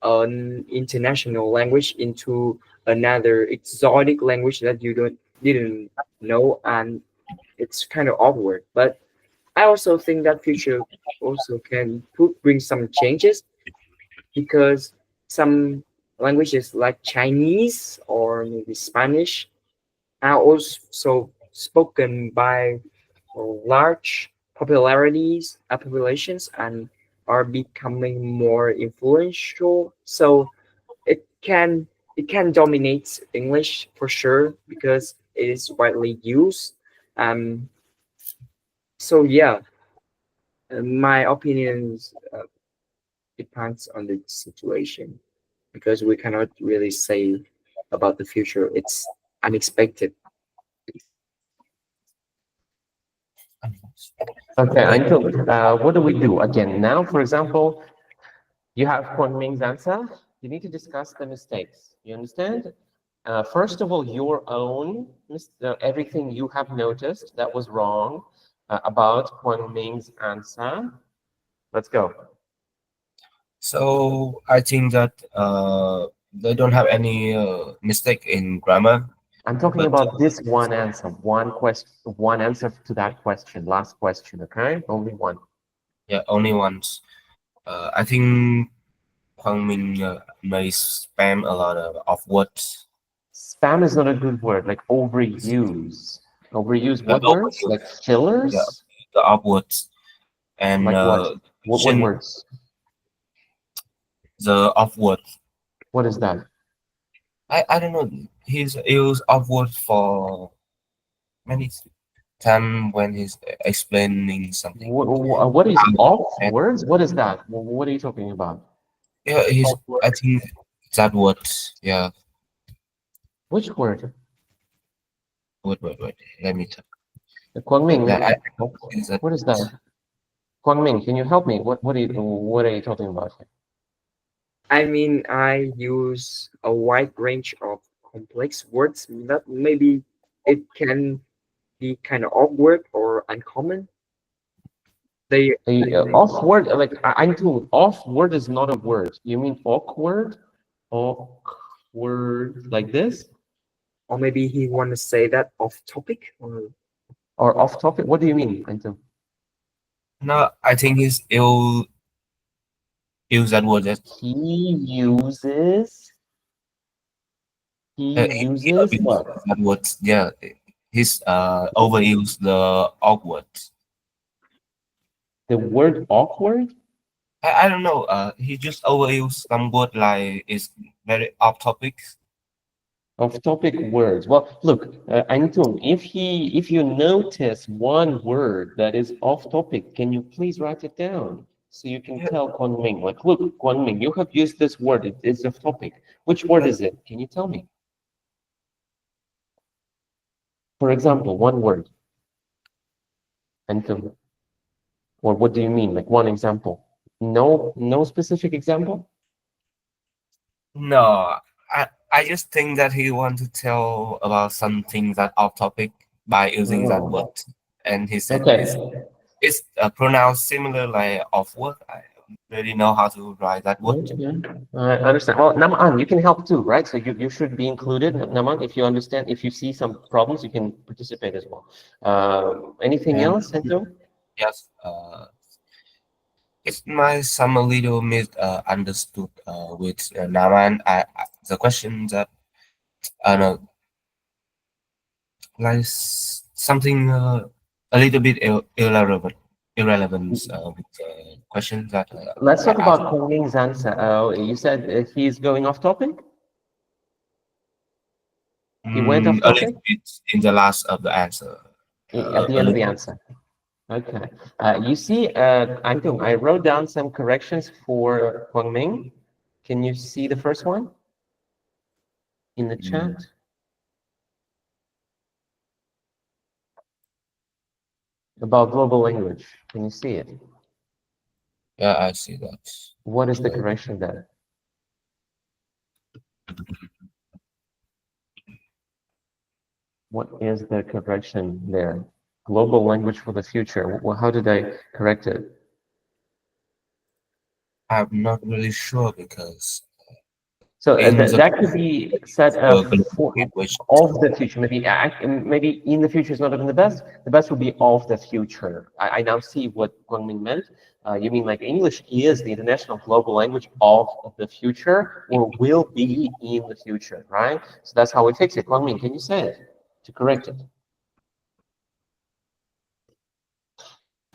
[SPEAKER 3] an international language into another exotic language that you didn't know, and it's kind of awkward. But I also think that future also can bring some changes, because some languages like Chinese or maybe Spanish are also spoken by large populations and are becoming more influential. So it can it can dominate English for sure because it is widely used. Um, so yeah, my opinions depends on the situation because we cannot really say about the future. It's unexpected.
[SPEAKER 1] Okay, Uncle, what do we do? Again, now, for example, you have Kwang Ming's answer. You need to discuss the mistakes. You understand? First of all, your own, everything you have noticed that was wrong about Kwang Ming's answer. Let's go.
[SPEAKER 5] So I think that they don't have any mistake in grammar.
[SPEAKER 1] I'm talking
[SPEAKER 5] But,
[SPEAKER 1] about this one answer, one question, one answer to that question, last question, okay? Only one.
[SPEAKER 5] Yeah, only once. I think Kwang Ming may spam a lot of words.
[SPEAKER 1] Spam is not a good word, like overuse. Overuse what words?
[SPEAKER 5] Overuse.
[SPEAKER 1] Like fillers?
[SPEAKER 5] Yeah, the of words and
[SPEAKER 1] Like what? What words?
[SPEAKER 5] the of words.
[SPEAKER 1] What is that?
[SPEAKER 5] I don't know. He's used of words for many time when he's explaining something.
[SPEAKER 1] What is off words? What is that? What are you talking about?
[SPEAKER 5] Yeah, he's. I think that word. Yeah.
[SPEAKER 1] Which word?
[SPEAKER 5] Wait. Let me check.
[SPEAKER 1] Kwang Ming,
[SPEAKER 5] Yeah,
[SPEAKER 1] what is that? Kwang Ming, can you help me? What are you talking about here?
[SPEAKER 3] I mean, I use a wide range of complex words that maybe it can be kind of awkward or uncommon. They
[SPEAKER 1] Off word, like I'm told, off word is not a word. You mean awkward? Awkward, like this?
[SPEAKER 3] or maybe he want to say that off topic
[SPEAKER 1] Or off topic? What do you mean, Anton?
[SPEAKER 5] No, I think he's ill use that word.
[SPEAKER 1] He uses. He
[SPEAKER 5] He
[SPEAKER 1] uses
[SPEAKER 5] abused
[SPEAKER 1] what?
[SPEAKER 5] that word. Yeah, he's overused the awkward.
[SPEAKER 1] The word awkward?
[SPEAKER 5] I don't know. He just overused some word like it's very off topic.
[SPEAKER 1] Off-topic words. Well, look, Anton, if you notice one word that is off-topic, can you please write it down so you can tell Guangming? Like, look, Guangming, you have used this word. It is off-topic. Which word is it? Can you tell me? For example, one word. Anton. Or what do you mean? Like one example? No specific example?
[SPEAKER 5] No, I just think that he want to tell about something that off topic by using that word, and he said
[SPEAKER 1] Okay.
[SPEAKER 5] it's pronounced similar like off word. I don't really know how to write that word.
[SPEAKER 1] Yeah, I understand. Well, Naman, you can help too, right? So you should be included, Naman. If you understand, if you see some problems, you can participate as well. Anything
[SPEAKER 5] And
[SPEAKER 1] else, Sento?
[SPEAKER 5] yes, it might some a little misunderstood with Naman. The question that I know like something a little bit irrelevant with the question that
[SPEAKER 1] Let's
[SPEAKER 5] I
[SPEAKER 1] talk
[SPEAKER 5] asked.
[SPEAKER 1] about Kongming's answer. You said he's going off topic? He went off
[SPEAKER 5] A
[SPEAKER 1] topic?
[SPEAKER 5] little bit in the last of the answer.
[SPEAKER 1] At the
[SPEAKER 5] A
[SPEAKER 1] end of the
[SPEAKER 5] little.
[SPEAKER 1] answer. Okay. You see, I wrote down some corrections for Guangming. Can you see the first one in the chat? About global language. Can you see it?
[SPEAKER 5] Yeah, I see that.
[SPEAKER 1] What is the correction there? What is the correction there? Global language for the future. Well, how did I correct it?
[SPEAKER 5] I'm not really sure because
[SPEAKER 1] So
[SPEAKER 5] in the
[SPEAKER 1] that could be said
[SPEAKER 5] global language,
[SPEAKER 1] of the future. Maybe in the future is not even the best. The best would be of the future. I now see what Guangming meant. You mean like English is the international global language of the future or will be in the future, right? So that's how we fix it. Guangming, can you say it to correct it?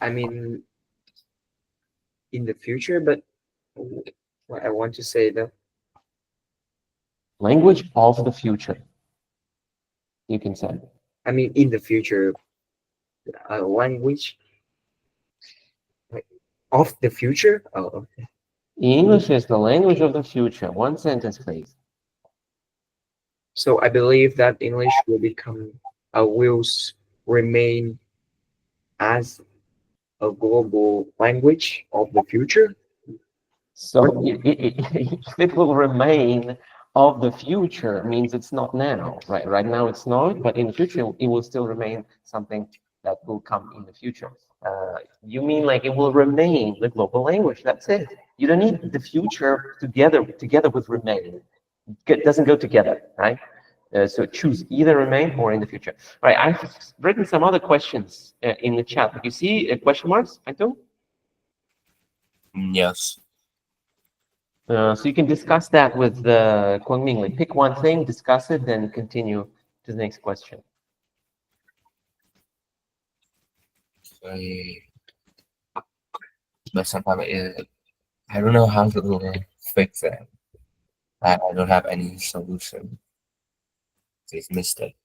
[SPEAKER 3] I mean in the future, but what I want to say that
[SPEAKER 1] Language of the future. You can say.
[SPEAKER 3] I mean in the future language like, of the future. Oh,
[SPEAKER 1] English is the language of the future. One sentence, please.
[SPEAKER 3] so I believe that English will become remain as a global language of the future.
[SPEAKER 1] So it will remain of the future means it's not now, right? Right now it's not, but in the future it will still remain something that will come in the future. You mean like it will remain the global language? That's it. You don't need the future together with remain. It doesn't go together, right? So choose either remain or in the future. Right. I've written some other questions in the chat. You see question marks, I do?
[SPEAKER 5] yes.
[SPEAKER 1] So you can discuss that with Guangming. Like pick one thing, discuss it, then continue to the next question.
[SPEAKER 5] But sometimes I don't know how to fix it. I don't have any solution to this mistake.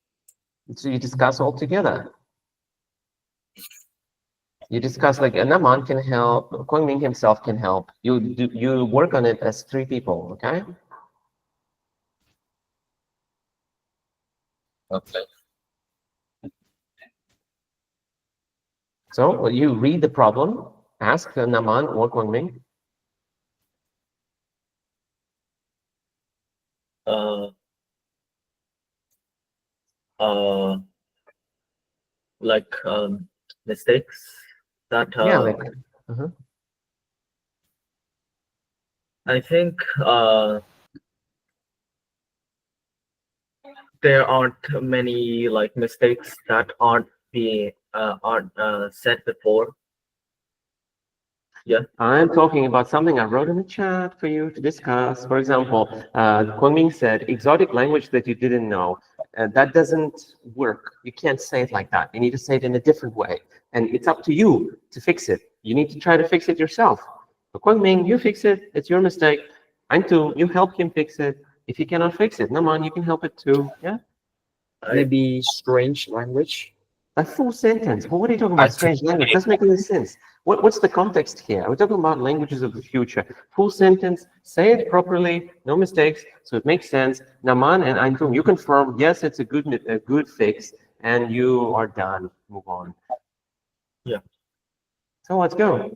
[SPEAKER 1] So you discuss all together. You discuss like Naman can help, Guangming himself can help. You work on it as three people, okay?
[SPEAKER 5] Okay.
[SPEAKER 1] So you read the problem, ask Naman or Guangming.
[SPEAKER 5] Uh, uh,
[SPEAKER 2] like mistakes that
[SPEAKER 1] Yeah, like
[SPEAKER 2] I think there aren't many like mistakes that aren't said before. Yeah.
[SPEAKER 1] I'm talking about something I wrote in the chat for you to discuss. For example, Kwang Ming said, exotic language that you didn't know. That doesn't work. You can't say it like that. You need to say it in a different way. And it's up to you to fix it. You need to try to fix it yourself. But Kwang Ming, you fix it. It's your mistake. Antu, you help him fix it. If he cannot fix it, Naman, you can help it too. Yeah?
[SPEAKER 3] Maybe strange language.
[SPEAKER 1] A full sentence. Well, what are you talking
[SPEAKER 5] I
[SPEAKER 1] about? Strange language. Doesn't make any sense. What's the context here? We're talking about languages of the future. Full sentence. Say it properly. No mistakes. So it makes sense. Naman and Antum, you confirm. Yes, it's a good fix, and you are done. Move on.
[SPEAKER 2] Yeah.
[SPEAKER 1] So let's go.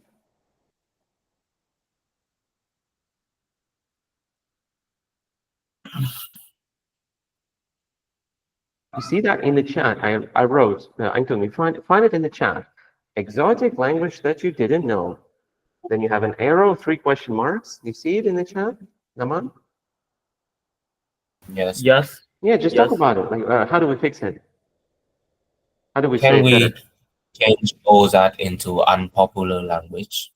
[SPEAKER 1] You see that in the chat? I wrote. Antum, you find it in the chat. Exotic language that you didn't know. Then you have an arrow, 3 question marks. You see it in the chat, Naman?
[SPEAKER 5] Yes.
[SPEAKER 2] Yes.
[SPEAKER 1] Yeah, just talk about it. Like, how do we fix it? How do we say
[SPEAKER 5] Can
[SPEAKER 1] it
[SPEAKER 5] we
[SPEAKER 1] better?
[SPEAKER 5] change all that into unpopular language?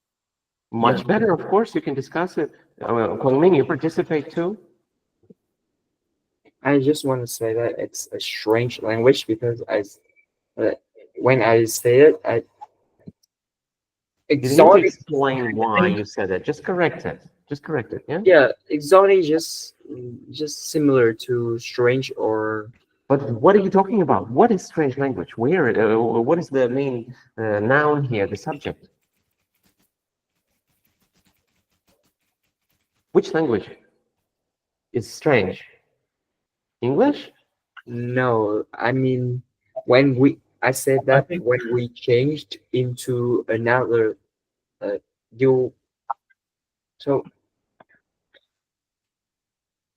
[SPEAKER 1] Much better, of course. You can discuss it. Kwang Ming, you participate too.
[SPEAKER 3] I just want to say that it's a strange language because when I say it,
[SPEAKER 1] You need to
[SPEAKER 3] exotic.
[SPEAKER 1] explain why you said it. Just correct it. Just correct it. Yeah.
[SPEAKER 3] Yeah, exotic just similar to strange or
[SPEAKER 1] But what are you talking about? What is strange language? Where? What is the main noun here? The subject. Which language is strange? English?
[SPEAKER 3] no. I mean, I said that when we changed into another you. So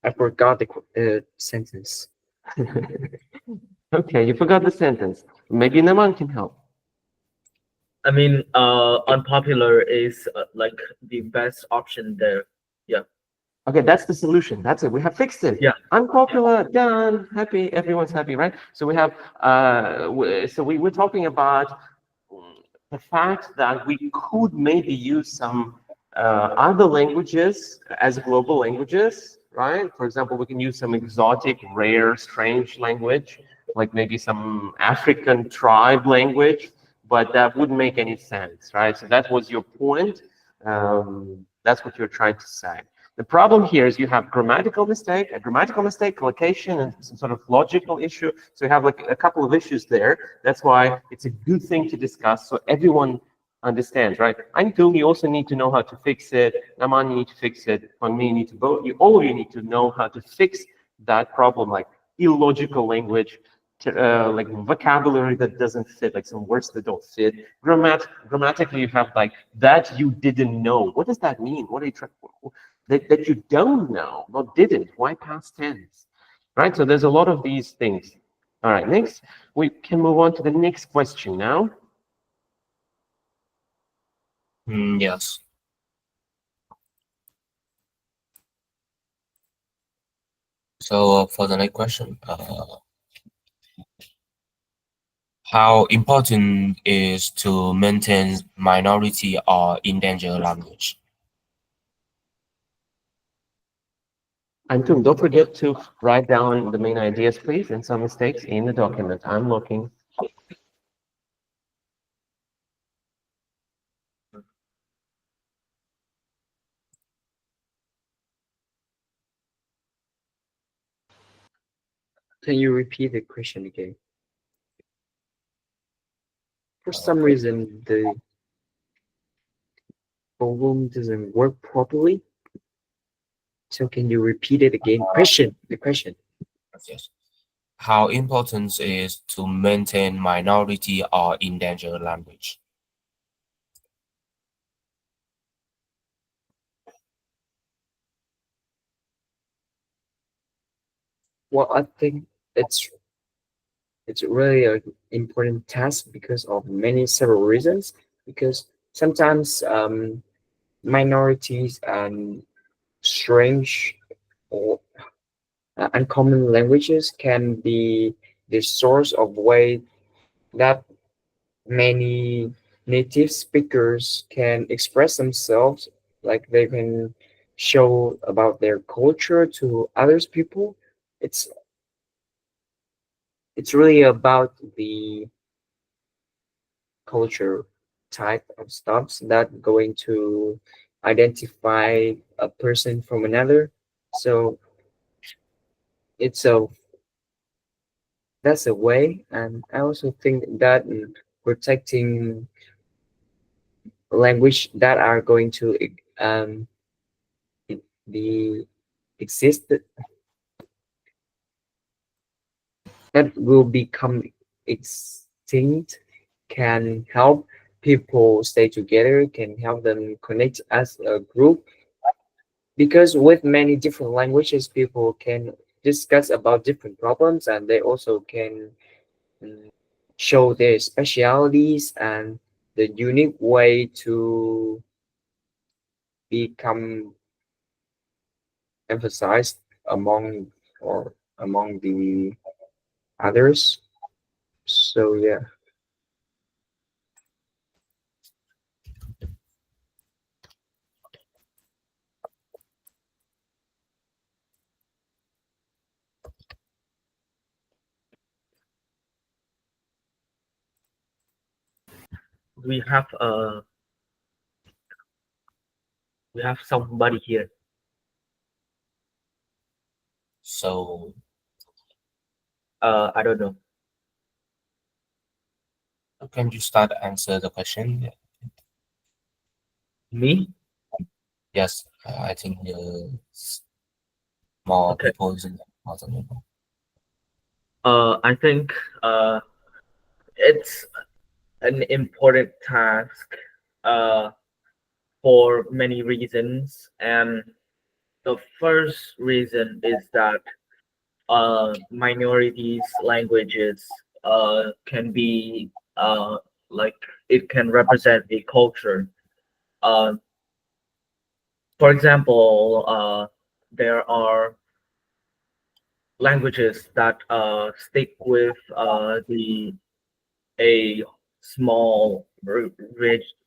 [SPEAKER 3] I forgot the sentence.
[SPEAKER 1] Okay, you forgot the sentence. Maybe Naman can help.
[SPEAKER 2] I mean, unpopular is like the best option there. Yeah.
[SPEAKER 1] Okay, that's the solution. That's it. We have fixed it.
[SPEAKER 2] Yeah.
[SPEAKER 1] Unpopular, done, happy, everyone's happy, right? So we have, we were talking about the fact that we could maybe use some other languages as global languages, right? For example, we can use some exotic, rare, strange language, like maybe some African tribe language, but that wouldn't make any sense, right? So that was your point. That's what you're trying to say. The problem here is you have a grammatical mistake, collocation, and some sort of logical issue. So you have like a couple of issues there. That's why it's a good thing to discuss so everyone understands, right? Antum, you also need to know how to fix it. Naman, you need to fix it. Kwang Ming, you need to both. All of you need to know how to fix that problem, like illogical language, like vocabulary that doesn't fit, like some words that don't fit. Grammatically, you have like that you didn't know. What does that mean? What are you trying? That you don't know, not didn't. Why past tense? Right? So there's a lot of these things. All right, next, we can move on to the next question now.
[SPEAKER 5] Yes. So for the next question, how important is to maintain minority or endangered language?
[SPEAKER 1] Antum, don't forget to write down the main ideas, please, and some mistakes in the document. I'm looking.
[SPEAKER 3] Can you repeat the question again? For some reason, the phone doesn't work properly. So can you repeat it again? The question.
[SPEAKER 5] Yes. How important is to maintain minority or endangered language?
[SPEAKER 3] Well, I think it's it's really an important task because of many several reasons. Because sometimes minorities and strange or uncommon languages can be the source of way that many native speakers can express themselves, like they can show about their culture to others people. It's it's really about the culture type of stuffs that going to identify a person from another. So it's a that's a way, and I also think that protecting language that are going to um be exist that will become extinct can help people stay together, can help them connect as a group, because with many different languages people can discuss about different problems, and they also can mm, show their specialities and the unique way to become emphasized among or among the others. So yeah.
[SPEAKER 2] We have somebody here.
[SPEAKER 5] So
[SPEAKER 2] I don't know.
[SPEAKER 5] can you start to answer the question?
[SPEAKER 2] Me?
[SPEAKER 5] Yes, I think more
[SPEAKER 2] Okay.
[SPEAKER 5] people using more than people.
[SPEAKER 2] I think it's an important task uh for many reasons, and the first reason is that minorities languages can be like it can represent a culture. uh, for example, there are languages that stick with the a small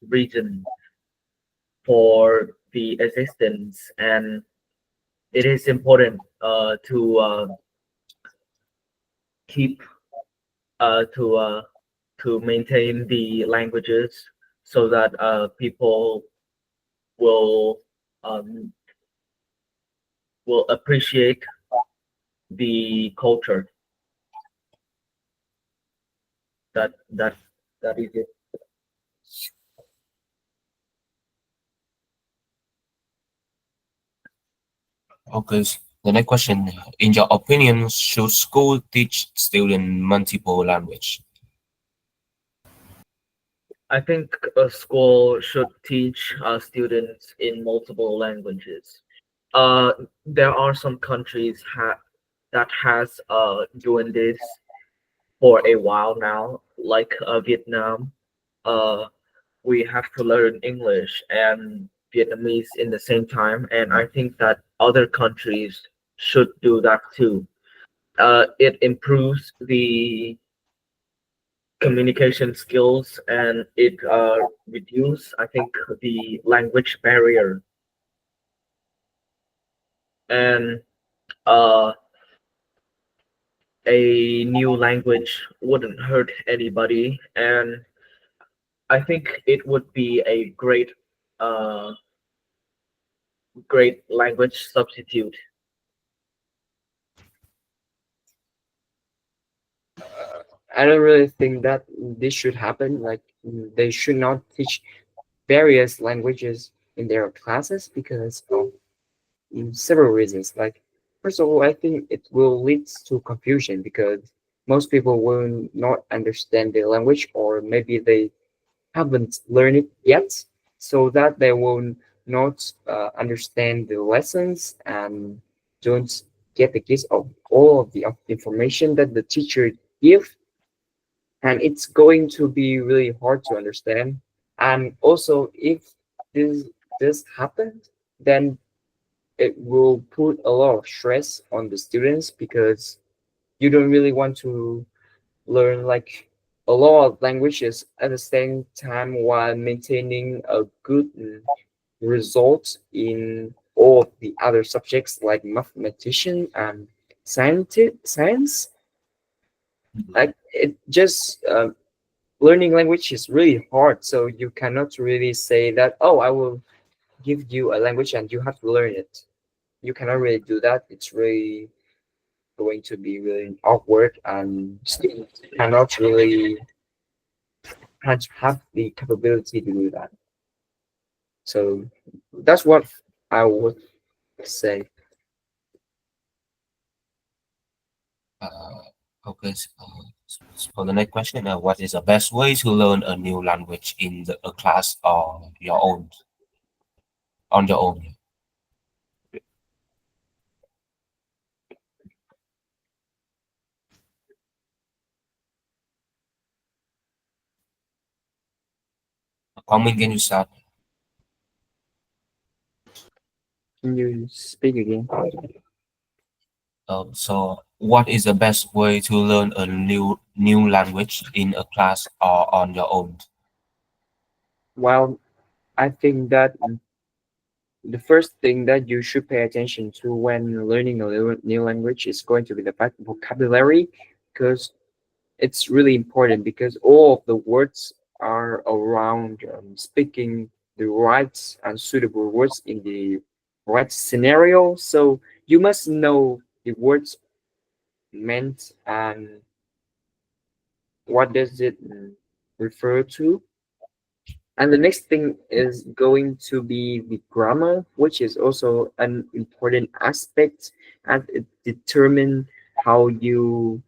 [SPEAKER 2] region for the existence, and it is important to keep uh, to uh, to maintain the languages so that people will um, will appreciate the culture. That that that is it.
[SPEAKER 5] Okay, the next question. In your opinion, should school teach students multiple language?
[SPEAKER 2] I think a school should teach students in multiple languages. There are some countries that has doing this for a while now, like Vietnam. Uh, we have to learn English and Vietnamese in the same time, and I think that other countries should do that too. It improves the communication skills, and it reduce, I think, the language barrier, and uh, a new language wouldn't hurt anybody, and I think it would be a uh, great language substitute.
[SPEAKER 3] I don't really think that this should happen. Like they should not teach various languages in their classes because of several reasons. Like first of all, I think it will lead to confusion because most people will not understand the language, or maybe they haven't learned it yet, so that they will not understand the lessons and don't get the gist of all of the information that the teacher give. and it's going to be really hard to understand. And also, if this happens, then it will put a lot of stress on the students because you don't really want to learn like a lot of languages at the same time while maintaining a good result in all of the other subjects like mathematician and science. Like it just learning language is really hard, so you cannot really say that, oh, I will give you a language and you have to learn it. You cannot really do that. It's really going to be really awkward, and students cannot really have the capability to do that. So that's what I would say.
[SPEAKER 5] Uh, okay. For the next question, what is the best way to learn a new language in a class or your own on your own? Quang Minh, can you start?
[SPEAKER 3] Can you speak again?
[SPEAKER 5] So, what is the best way to learn a new language in a class or on your own?
[SPEAKER 3] Well, I think that the first thing that you should pay attention to when learning a new language is going to be the vocabulary, because it's really important, because all of the words are around speaking the right and suitable words in the right scenario. So you must know the words meant and what does it refer to. And the next thing is going to be the grammar, which is also an important aspect, and it determines how you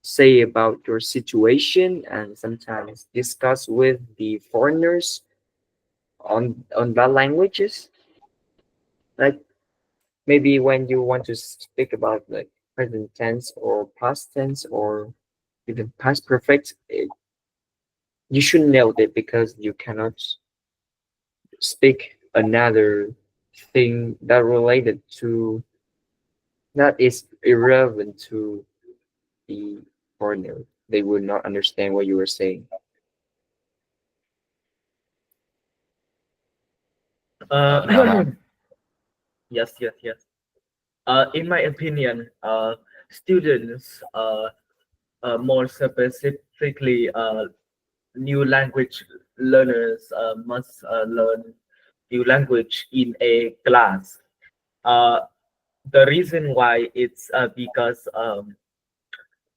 [SPEAKER 3] say about your situation and sometimes discuss with the foreigners on that languages. Like maybe when you want to speak about like present tense or past tense or even past perfect, you should know that, because you cannot speak another thing that related to that is irrelevant to the foreigner. They would not understand what you were saying.
[SPEAKER 2] Uh, yes, yes, yes. In my opinion, students, more specifically, new language learners, must learn new language in a class. Uh, the reason why it's because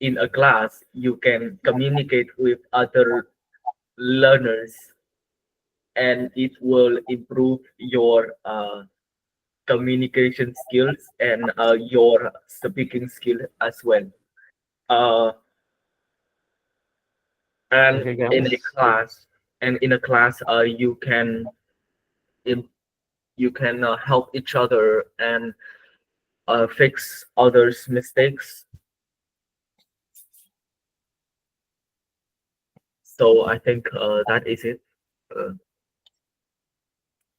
[SPEAKER 2] in a class you can communicate with other learners, and it will improve your communication skills and your speaking skill as well. Uh, and
[SPEAKER 1] Okay,
[SPEAKER 2] in a
[SPEAKER 1] guys.
[SPEAKER 2] class, you can im- help each other and fix others' mistakes. So I think that is it. Uh,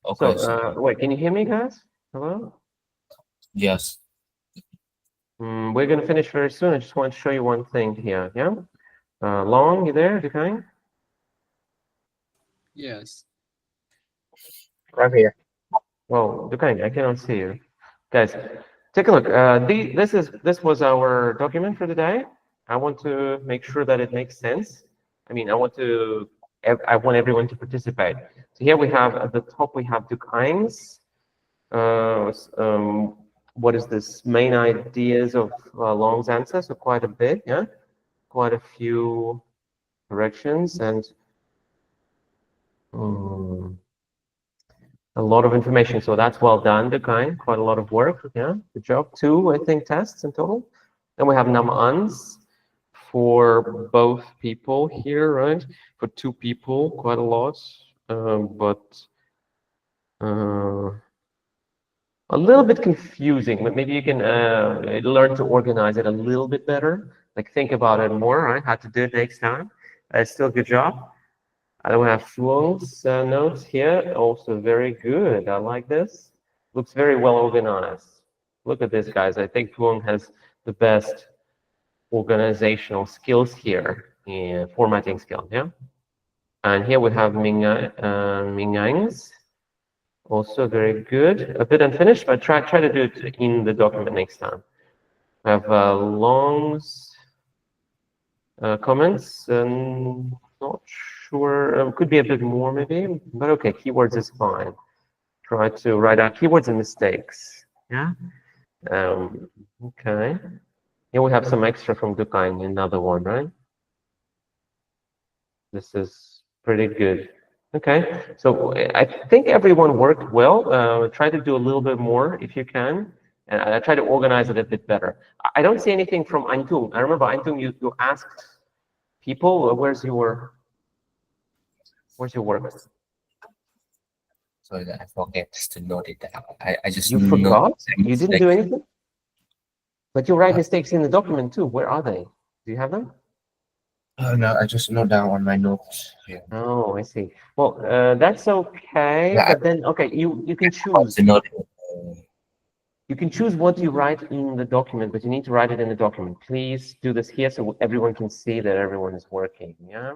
[SPEAKER 5] Okay.
[SPEAKER 1] Wait, can you hear me, guys? Hello?
[SPEAKER 5] Yes.
[SPEAKER 1] We're gonna finish very soon. I just want to show you one thing here. Yeah. Long, you there, Dukai?
[SPEAKER 8] Yes.
[SPEAKER 3] Right here.
[SPEAKER 1] Well, Dukai, I cannot see you. Guys, take a look. This was our document for the day. I want to make sure that it makes sense. I mean, I want everyone to participate. So here we have at the top we have Dukai's. What is this? Main ideas of Long's answer. So quite a bit, yeah, quite a few corrections and um, a lot of information. So that's well done, Dukai. Quite a lot of work. Yeah, good job. 2, I think, tests in total. Then we have nam-uns for both people here, right? For 2 people, quite a lot. But a little bit confusing, but maybe you can learn to organize it a little bit better. like think about it more, right? How to do it next time. Still good job. I don't have Fluong's notes here. Also very good. I like this. Looks very well organized. Look at this, guys. I think Fluong has the best organizational skills here, formatting skills, yeah? And here we have Mingang's, also very good. A bit unfinished, but try to do it in the document next time. I have Long's comments, and not sure, could be a bit more maybe, but okay, keywords is fine. Try to write out keywords and mistakes, yeah? Okay. Here we have some extra from Dukain, another one, right? This is pretty good. Okay, so I think everyone worked well. Try to do a little bit more if you can. And I try to organize it a bit better. I don't see anything from Antung. I remember Antung, you asked people, where's your work?
[SPEAKER 5] Sorry, I forget to note it down. I just
[SPEAKER 1] You
[SPEAKER 5] note
[SPEAKER 1] forgot?
[SPEAKER 5] the
[SPEAKER 1] You didn't do anything? But you write mistakes in the document too. Where are they? Do you have them?
[SPEAKER 5] No, I just note down on my notes here.
[SPEAKER 1] Oh, I see. Well, that's okay.
[SPEAKER 5] Yeah,
[SPEAKER 1] But then, okay, you can choose.
[SPEAKER 5] The note.
[SPEAKER 1] You can choose what you write in the document, but you need to write it in the document. Please do this here so everyone can see that everyone is working. Yeah.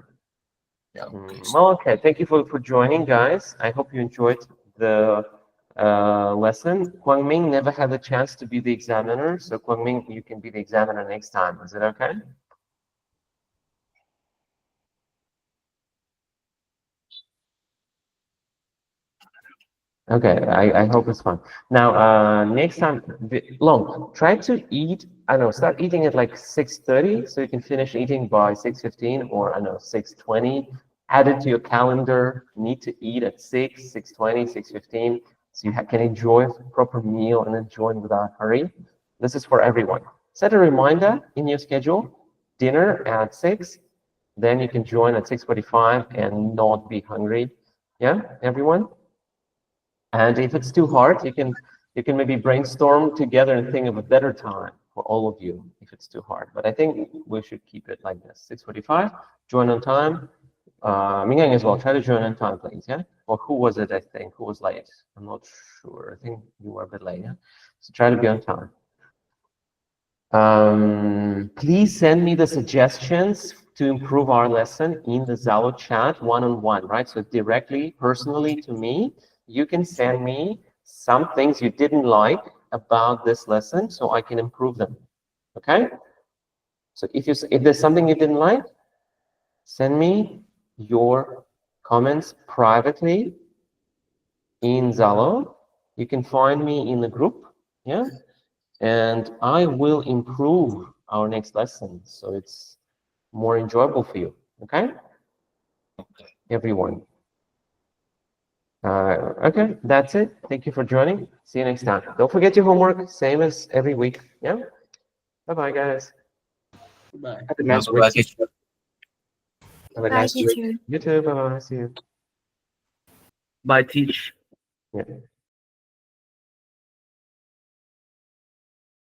[SPEAKER 5] Yeah. Please.
[SPEAKER 1] Well, okay. Thank you for joining, guys. I hope you enjoyed the lesson. Kwang Ming never had a chance to be the examiner, so Kwang Ming, you can be the examiner next time. Is it okay? Okay, I hope it's fun. Now, next time, Long, try to eat, I don't know, start eating at like 6:30 so you can finish eating by 6:15 or, I don't know, 6:20. Add it to your calendar. You need to eat at 6, 6:20, 6:15 so you can enjoy a proper meal and enjoy it without hurry. This is for everyone. Set a reminder in your schedule, dinner at 6, then you can join at 6:45 and not be hungry. Yeah, everyone? And if it's too hard, you can maybe brainstorm together and think of a better time for all of you if it's too hard. But I think we should keep it like this. 6:45, join on time. Mingang as well, try to join on time, please, yeah? Or who was it, I think? Who was late? I'm not sure. I think you were a bit late, yeah? So try to be on time. Please send me the suggestions to improve our lesson in the Zalo chat one-on-one, right? So directly, personally to me, you can send me some things you didn't like about this lesson so I can improve them, okay? So if there's something you didn't like, send me your comments privately in Zalo. You can find me in the group, yeah? And I will improve our next lesson so it's more enjoyable for you, okay? Everyone. Okay, that's it. Thank you for joining. See you next time. Don't forget your homework, same as every week. Yeah. Bye-bye, guys.
[SPEAKER 3] Have a nice
[SPEAKER 5] Bye-bye,
[SPEAKER 3] week.
[SPEAKER 5] teacher.
[SPEAKER 3] Have a
[SPEAKER 4] Bye,
[SPEAKER 3] nice week.
[SPEAKER 4] teacher.
[SPEAKER 1] You too. Bye-bye. See you.
[SPEAKER 2] Bye, teach.
[SPEAKER 1] Yeah.